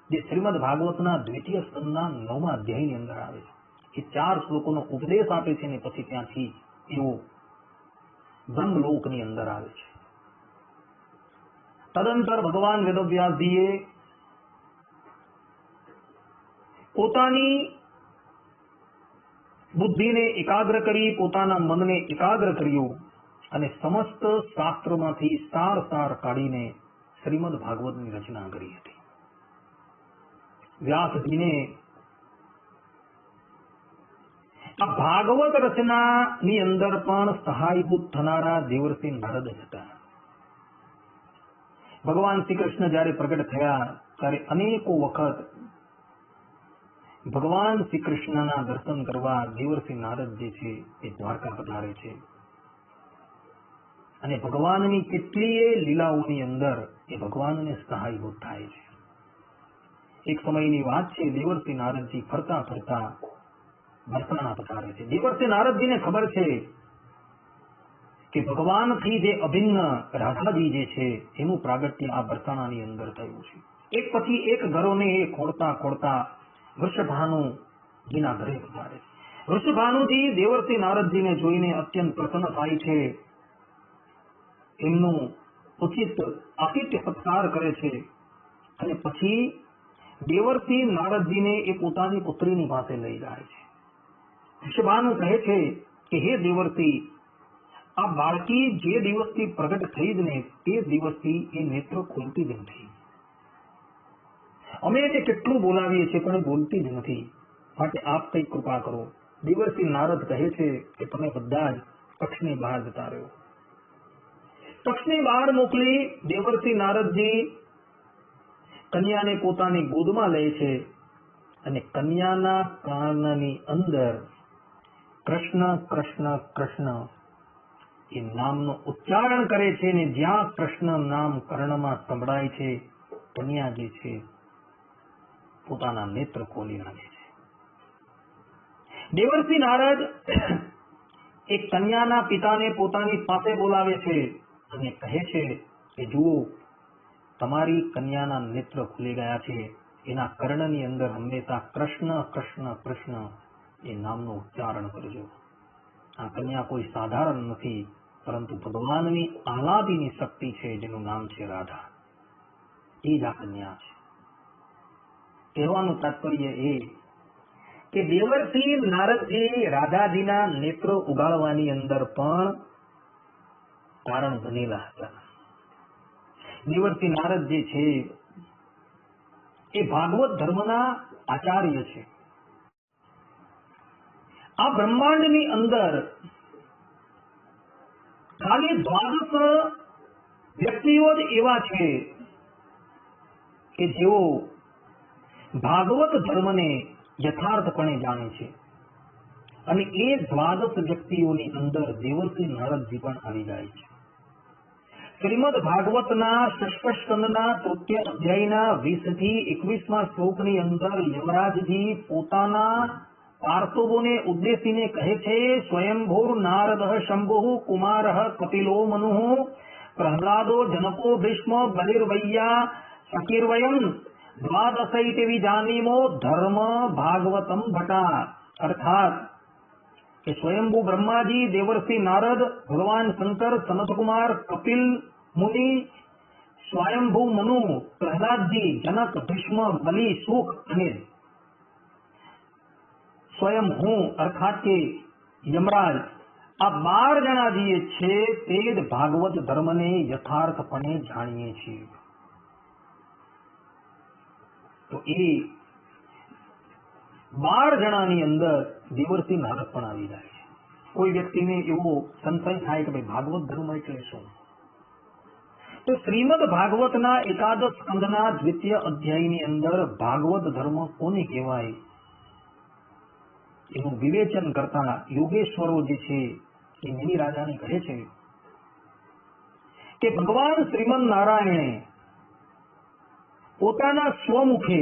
જે શ્રીમદ ભાગવતના 2ય સ્કંદના 9મા અધ્યાયની અંદર આવે છે, એ 4 શ્લોકોનો ઉપદેશ આપે છે અને પછી ત્યાંથી એવો બ્રહ્મલોકની અંદર આવે છે. તદંતર ભગવાન વેદવ્યાસજીએ પોતાની બુદ્ધિને એકાગ્ર કરી, પોતાના મનને એકાગ્ર કર્યું અને સમસ્ત શાસ્ત્રોમાંથી સાર કાઢીને શ્રીમદ ભાગવતની રચના કરી હતી. વ્યાસજીને આ ભાગવત રચનાની અંદર પણ સહાયભૂત થનારા દેવર્ષિ નારદ હતા. ભગવાન શ્રી કૃષ્ણ જયારે પ્રગટ થયા ત્યારે અનેકો વખત ભગવાન શ્રી કૃષ્ણના દર્શન કરવા દેવર્ષિ નારદ જે છે એ દ્વારકા પધારે છે અને ભગવાનની કેટલીય લીલાઓની અંદર એ ભગવાનને સહાયભૂત થાય છે. એક સમયની વાત છે, દેવર્ષિ નારદજી ફરતા ફરતા બરસાણા પધારે છે. દેવર્ષિ નારદજીને ખબર છે કે ભગવાનથી જે અભિન્ન રાધાજી જે છે એનું પ્રાગટ્ય આ બરસાણાની અંદર થયું છે. એક પછી એક ઘરોને એ ખોડતા ખોડતા વૃષભાનુજીના ઘરે પધારે છે. વૃષભાનુજી દેવર્ષિ નારદજીને જોઈને અત્યંત પ્રસન્ન થાય છે. એમનું ઉચિત આતિથ્ય સત્કાર કરે છે અને પછી દેવર્ષિ નારદજીને એ પોતાની પુત્રીની પાસે લઈ જાય છે. વૃષભાનુ કહે છે કે હે દેવર્ષિ, આ બાળકી જે દિવસથી પ્રગટ થઈ જ ને તે દિવસથી એ નેત્ર ખોલતી જ નથી. અમે એને કેટલું બોલાવીએ છીએ પણ એ બોલતી જ નથી, માટે આપ કઈ કૃપા કરો. દેવર્ષિ નારદ કહે છે કે તમે બધા જ પક્ષની બહાર જતા રહ્યો. પક્ષની બહાર મોકલી દેવર્ષિ નારદજી કન્યાને પોતાની ગોદમાં લે છે અને કન્યાના કાનની અંદર કૃષ્ણ કૃષ્ણ કૃષ્ણ એ નામનો ઉચ્ચારણ કરે છે અને જ્યાં કૃષ્ણ નામ કર્ણમાં સંભળાય છે કન્યા જે છે પોતાના નેત્ર ખોલી નાખે છે. દેવર્ષિ નારદ એક કન્યાના પિતાને પોતાની પાસે બોલાવે છે અને કહે છે કે જુઓ, તમારી કન્યાના નેત્ર ખુલી ગયા છે. એના કર્ણની અંદર હંમેશા કૃષ્ણ કૃષ્ણ કૃષ્ણ એ નામનું ઉચ્ચારણ કરજો. આ કન્યા કોઈ સાધારણ નથી, પરંતુ ભગવાનની આહલાદીની શક્તિ છે જેનું નામ છે રાધા. એ જ આ કન્યા છે. કહેવાનું તાત્પર્ય એ કે દેવર્ષિ નારદજી રાધાજીના નેત્રો ઉગાડવાની અંદર પણ કારણ બનેલા હતા. દેવર્ષિ નારદ જે છે એ ભાગવત ધર્મના આચાર્ય છે. આ બ્રહ્માંડની અંદર ખાલી 12 વ્યક્તિઓ જ એવા છે કે જેઓ ભાગવત ધર્મને યથાર્થપણે જાણે છે અને એ 12 વ્યક્તિઓની અંદર દેવર્ષિ નારદજી પણ આવી જાય છે. શ્રીમદ ભાગવતના ષષ્ઠ સ્કંદના 3ય અધ્યાયના 20 થી 21 શ્લોકની અંદર યમરાજજી પોતાના પાર્થવોને ઉદ્દેશીને કહે છે, સ્વયંભૂર નારદ શંભુ કુમાર કપિલો મનુ પ્રહલાદો જનકો ભીષ્મ બલિર્વૈયા શકીર્વયમ દ્વાદશૈતિ વિજાનીમો ધર્મ ભાગવતમ ભટા. અર્થાત કે સ્વયંભૂ બ્રહ્માજી, દેવર્ષિ નારદ, ભગવાન શંકર, સનતકુમાર, કપિલ મુનિ, સ્વયંભૂ મનુ, પ્રહલાદજી, જનક, ભીષ્મ, બલિ, સુખ અને સ્વયં હું અર્થાત કે યમરાજ, આ 12 જણા જે છે તે જ ભાગવત ધર્મને યથાર્થપણે જાણીએ છીએ. તો એ 12 જણાની અંદર દેવર્ષિ નારદ પણ આવી જાય છે. કોઈ વ્યક્તિને એવો સંશય થાય કે ભાઈ ભાગવત ધર્મ એટલે શું? તો શ્રીમદ ભાગવતના એકાદશ સ્કંદના 2ય અધ્યાયની અંદર ભાગવત ધર્મ કોને કહેવાય એનું વિવેચન કરતા યોગેશ્વરો જે છે એ મુનિ રાજાને કહે છે કે ભગવાન શ્રીમદ નારાયણે પોતાના સ્વમુખે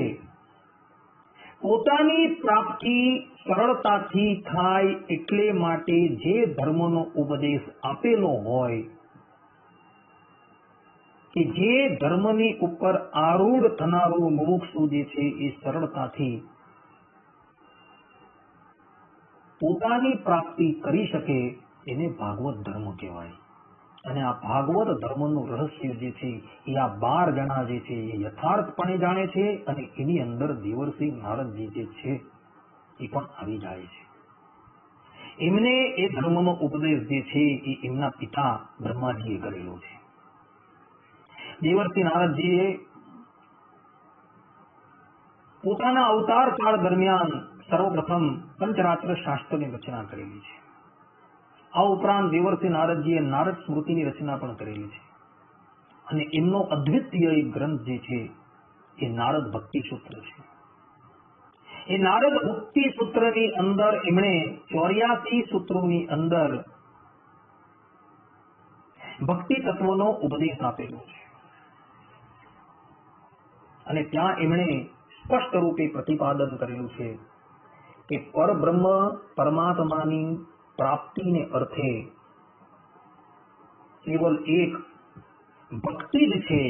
પોતાની પ્રાપ્તિ સરળતાથી થાય એટલે માટે જે ધર્મનો ઉપદેશ આપેલો હોય કે જે ધર્મની ઉપર આરૂઢ થનારો મુમુક્ષુ જે છે એ સરળતાથી પોતાની પ્રાપ્તિ કરી શકે એને ભાગવત ધર્મ કહેવાય. અને આ ભાગવત ધર્મનું રહસ્ય જે છે એ આ 12 જણા જે છે એ યથાર્થપણે જાણે છે અને એની અંદર દેવર્ષિ નારદજી જે છે એ પણ આવી જાય છે. એમને એ ધર્મનો ઉપદેશ જે છે એ એમના પિતા બ્રહ્માજીએ કરેલો છે. દેવર્ષિ નારદજીએ પોતાના અવતાર કાળ દરમિયાન સર્વપ્રથમ પંચરાત્ર શાસ્ત્રની રચના કરેલી છે. આ ઉપરાંત દેવર્ષિ નારદજીએ નારદ સ્મૃતિની રચના પણ કરેલી છે અને એમનો અદ્વિતીય ગ્રંથ જે છે એ નારદ ભક્તિ સૂત્ર છે. એ નારદ ભક્તિ સૂત્રની અંદર એમણે 84 સૂત્રોની અંદર ભક્તિ તત્વનો ઉપદેશ આપેલો છે અને ત્યાં એમણે સ્પષ્ટ રૂપે પ્રતિપાદન કરેલું છે કે પરબ્રહ્મ પરમાત્માની પ્રાપ્તિને અર્થે કેવલ એક ભક્તિ જ છે,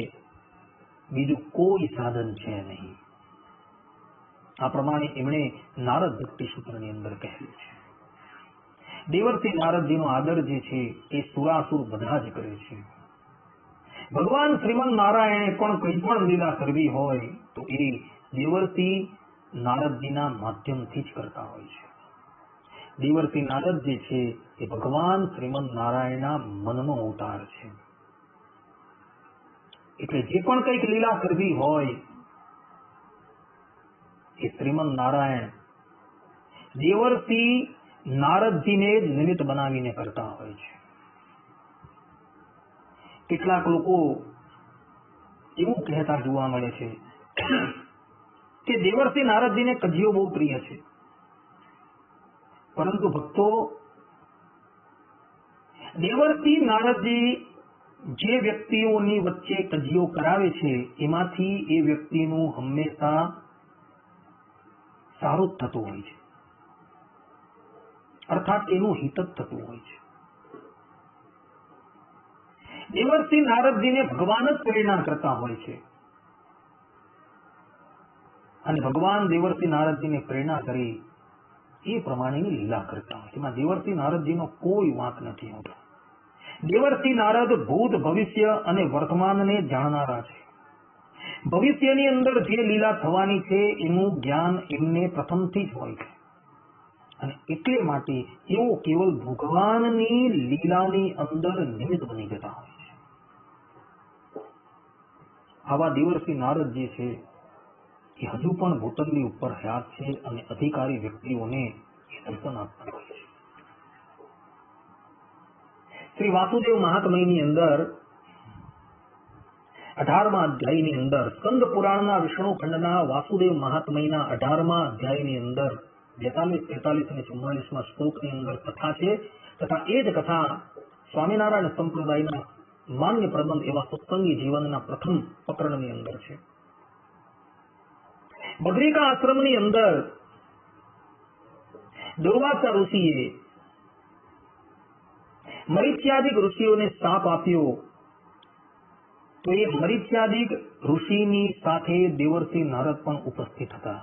બીજું કોઈ સાધન છે નહીં. આ પ્રમાણે એમણે નારદ ભક્તિ સૂત્રની અંદર કહેલું છે. દેવર્ષિ નારદજીનો આદર જે છે એ સુરાસુર બધા જ કરે છે. ભગવાન શ્રીમદ નારાયણે પણ કંઈ પણ લીલા કરવી હોય તો એ દેવર્ષિ નારદજીના માધ્યમથી જ કરતા હોય છે. દેવર્ષિ નારદ જે છે એ ભગવાન શ્રીમદ નારાયણના મનનો અવતાર છે. એટલે જે પણ કંઈક લીલા કરવી હોય એ શ્રીમદ નારાયણ દેવર્ષિ નારદજીને જ નિમિત્ત બનાવીને કરતા હોય છે. કેટલાક લોકો એવું કહેતા જોવા મળે છે કે દેવર્ષિ નારદજીને કજિયો બહુ પ્રિય છે, પરંતુ ભક્તો દેવર્ષિ નારદજી જે વ્યક્તિઓની વચ્ચે કજિયો કરાવે છે એમાંથી એ વ્યક્તિનું હંમેશા સારું જ થતું હોય છે, અર્થાત એનું હિત જ થતું હોય છે. દેવર્ષિ નારદજીને ભગવાન જ પ્રેરણા કરતા હોય છે અને ભગવાન દેવર્ષિ નારદજીને પ્રેરણા કરી એ પ્રમાણેની લીલા કરતા હોય છે. એમાં દેવર્ષિ નારદજીનો કોઈ વાંક નથી હોતો. દેવર્ષિ નારદ ભૂત ભવિષ્ય અને વર્તમાનને જાણનારા છે. ભવિષ્યની અંદર જે લીલા થવાની છે એનું જ્ઞાન એમને પ્રથમથી જ હોય છે અને એટલે માટે એઓ કેવલ ભગવાનની લીલાની અંદર નિમિત્ત બની જતા હોય છે. આવા દેવર્ષિ નારદ જે છે એ હજુ પણ ભૂતલની ઉપર હયાત છે અને અધિકારી વ્યક્તિઓને એ દર્શન આપતા હોય છે. શ્રી વાસુદેવ મહાત્મયની અંદર 18મા અધ્યાયની અંદર સ્કંદ પુરાણના વિષ્ણુ ખંડના વાસુદેવ મહાત્મયના 18મા અધ્યાયની અંદર 42, 43 અને 44મા શ્લોકની અંદર કથા છે તથા એ જ કથા સ્વામિનારાયણ સંપ્રદાયના માન્ય પ્રબંધ એવા સત્સંગી જીવનના પ્રથમ પ્રકરણની અંદર છે. બદ્રિકા આશ્રમની અંદર દુર્વાસા ઋષિએ મરીચ્યાદિક ઋષિઓને શાપ આપ્યો તો એ મરીચ્યાદિક ઋષિની સાથે દેવર્ષિ નારદ પણ ઉપસ્થિત હતા.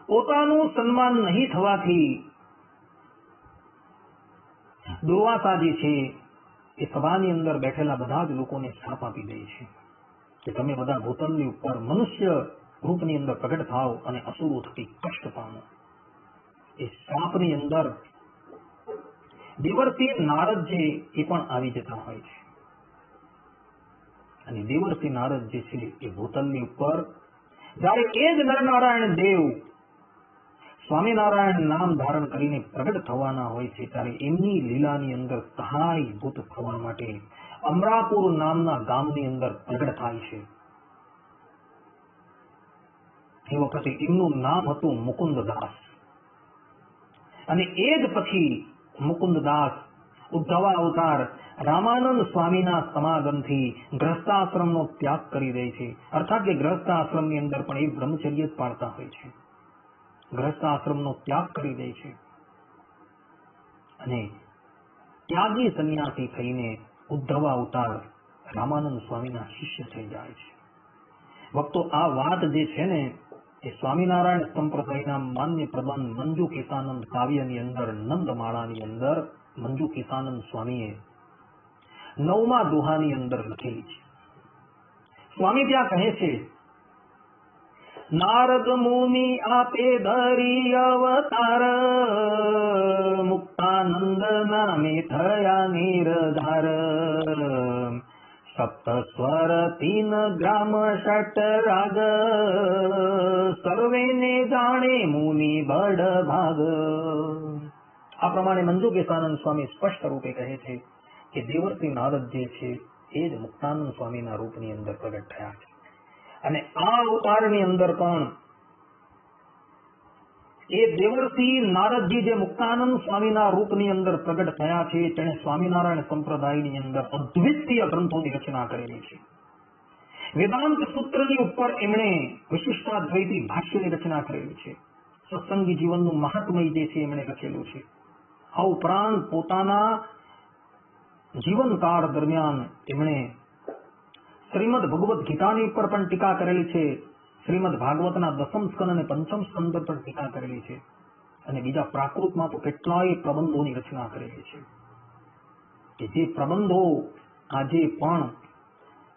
પોતાનું સન્માન નહીં થવાથી દુર્વાસા જે છે એ સભાની અંદર બેઠેલા બધા જ લોકોને શાપ આપી દે છે કે તમે બધા ભૂતલની ઉપર મનુષ્ય રૂપની અંદર પ્રગટ થાવ અને અસુરો થકી કષ્ટ પામો. એ શાપની અંદર દેવર્ષિ નારદ જે એ પણ આવી જતા હોય છે અને દેવર્ષિ નારદ જે છે એ ભૂતલની ઉપર જ્યારે એ જ નરનારાયણ દેવ સ્વામિનારાયણ નામ ધારણ કરીને પ્રગટ થવાના હોય છે ત્યારે એમની લીલાની અંદર સહાયભૂત થવા માટે અમરાપુર નામના ગામની અંદર પ્રગટ થાય છે. એ વખતે એમનું નામ હતું મુકુંદદાસ અને એ જ પછી મુકુંદદાસ ઉદ્ધવા અવતાર રામાનંદ સ્વામીના સમાગમથી ગ્રહસ્થાશ્રમનો ત્યાગ કરી દે છે. અર્થાત કે ગ્રહસ્થાશ્રમની અંદર પણ એ બ્રહ્મચર્ય જ પાળતા હોય છે. ગ્રહસ્થાશ્રમનો ત્યાગ કરી દે છે અને ત્યાગી સંન્યાસી થઈને ઉદ્ધવા અવતાર રામાનંદ સ્વામીના શિષ્ય થઈ જાય છે. ભક્તો આ વાત જે છે ને એ સ્વામિનારાયણ સંપ્રદાયના માન્ય પ્રબંધ મંજુ કિસાનંદ કાવ્યની અંદર નંદમાળાની અંદર મંજુ કિસાનંદ સ્વામીએ 9મા દોહાની અંદર લખેલી છે. સ્વામી ત્યાં કહે છે, નારદ મુનિ આપે ધરી અવતાર મુક્તા નંદ નામે થયા નિરધાર સપ્ત સ્વર તીન ગ્રામ ષટ રાગ સર્વેને જાણે મુનિ બડ ભાગ. આ પ્રમાણે મંજુકેશાનંદ સ્વામી સ્પષ્ટ રૂપે કહે છે કે દેવર્ષિ નારદ જે છે એ જ મુક્તાનંદ સ્વામીના રૂપની અંદર પ્રગટ થયા છે. અને આ અવતારની અંદર પણ એ દેવર્ષિ નારદજી જે મુક્તાનંદ સ્વામીના રૂપની અંદર પ્રગટ થયા છે તેણે સ્વામિનારાયણ સંપ્રદાયની અંદર અદ્વિતીય ગ્રંથોની રચના કરેલી છે. વેદાંત સૂત્રની ઉપર એમણે વિશિષ્ટાદ્વૈતી ભાષ્યની રચના કરેલી છે. સત્સંગી જીવનનું મહાત્મય જે છે એમણે લખેલું છે. આ ઉપરાંત પોતાના જીવનકાળ દરમિયાન એમણે શ્રીમદ ભગવદ્ ગીતાની ઉપર પણ ટીકા કરેલી છે. શ્રીમદ ભાગવતના દસમ સ્કંદ અને પંચમ સ્કંદ પર ટીકા કરેલી છે. અને બીજા પ્રાકૃતમાં તો કેટલાય પ્રબંધોની રચના કરેલી છે કે જે પ્રબંધો આજે પણ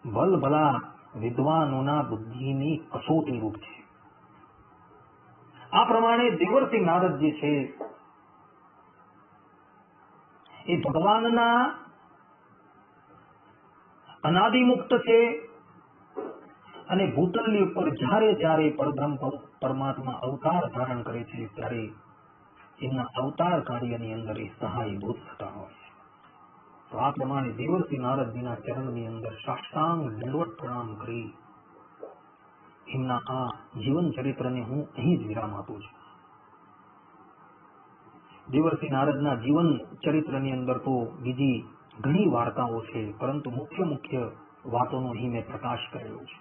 ભલભલા વિદ્વાનોના બુદ્ધિની કસોટી રૂપ છે. આ પ્રમાણે દેવર્ષિ નારદ જે છે એ ભગવાનના અનાદિમુક્ત છે અને ભૂતલની ઉપર જ્યારે જ્યારે પરબ્રહ્મ પરમાત્મા અવતાર ધારણ કરે છે ત્યારે એમના અવતાર કાર્યની અંદર એ સહાયભૂત થતા હોય છે. તો આ પ્રમાણે દેવર્ષિ નારદજીના ચરણની અંદર સાષ્ટાંગ દંડવત પ્રણામ કરી એમના આ જીવન ચરિત્રને હું અહીં જ વિરામ આપું છું. દેવર્ષિ નારદના જીવન ચરિત્રની અંદર તો બીજી ઘણી વાર્તાઓ છે, પરંતુ મુખ્ય વાતોનો અહીં મેં પ્રકાશ કરેલો છે.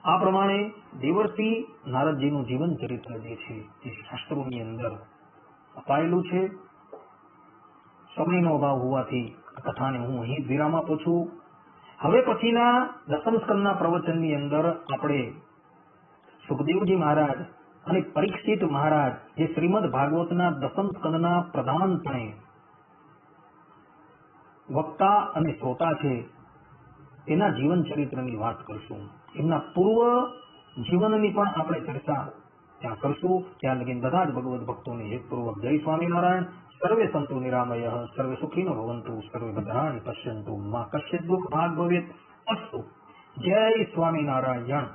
આ પ્રમાણે દેવર્ષિ નારદજીનું જીવન ચરિત્ર જે છે એ શાસ્ત્રોની અંદર અપાયેલું છે. સમયનો અભાવ હોવાથી આ કથાને હું અહીં જ વિરામ આપું છું. હવે પછીના દસમ સ્કંદના પ્રવચનની અંદર આપણે સુખદેવજી મહારાજ અને પરીક્ષિત મહારાજ જે શ્રીમદ ભાગવતના દસમ સ્કંદના પ્રધાનપણે વક્તા અને શ્રોતા છે તેના જીવન ચરિત્રની વાત કરશું. એમના પૂર્વ જીવનની પણ આપણે ચર્ચા ત્યાં કરશું. ત્યાં લગીન બધા જ ભગવદ ભક્તોને હેતપૂર્વક જય સ્વામિનારાયણ. સર્વે સંતુ નિરામય સર્વે સુખીનો ભવંતુ સર્વે ભદ્રાણિ પશ્યંતુ મા કશ્ચિત દુઃખ ભાગ ભવેત અસ્તુ. જય સ્વામિનારાયણ.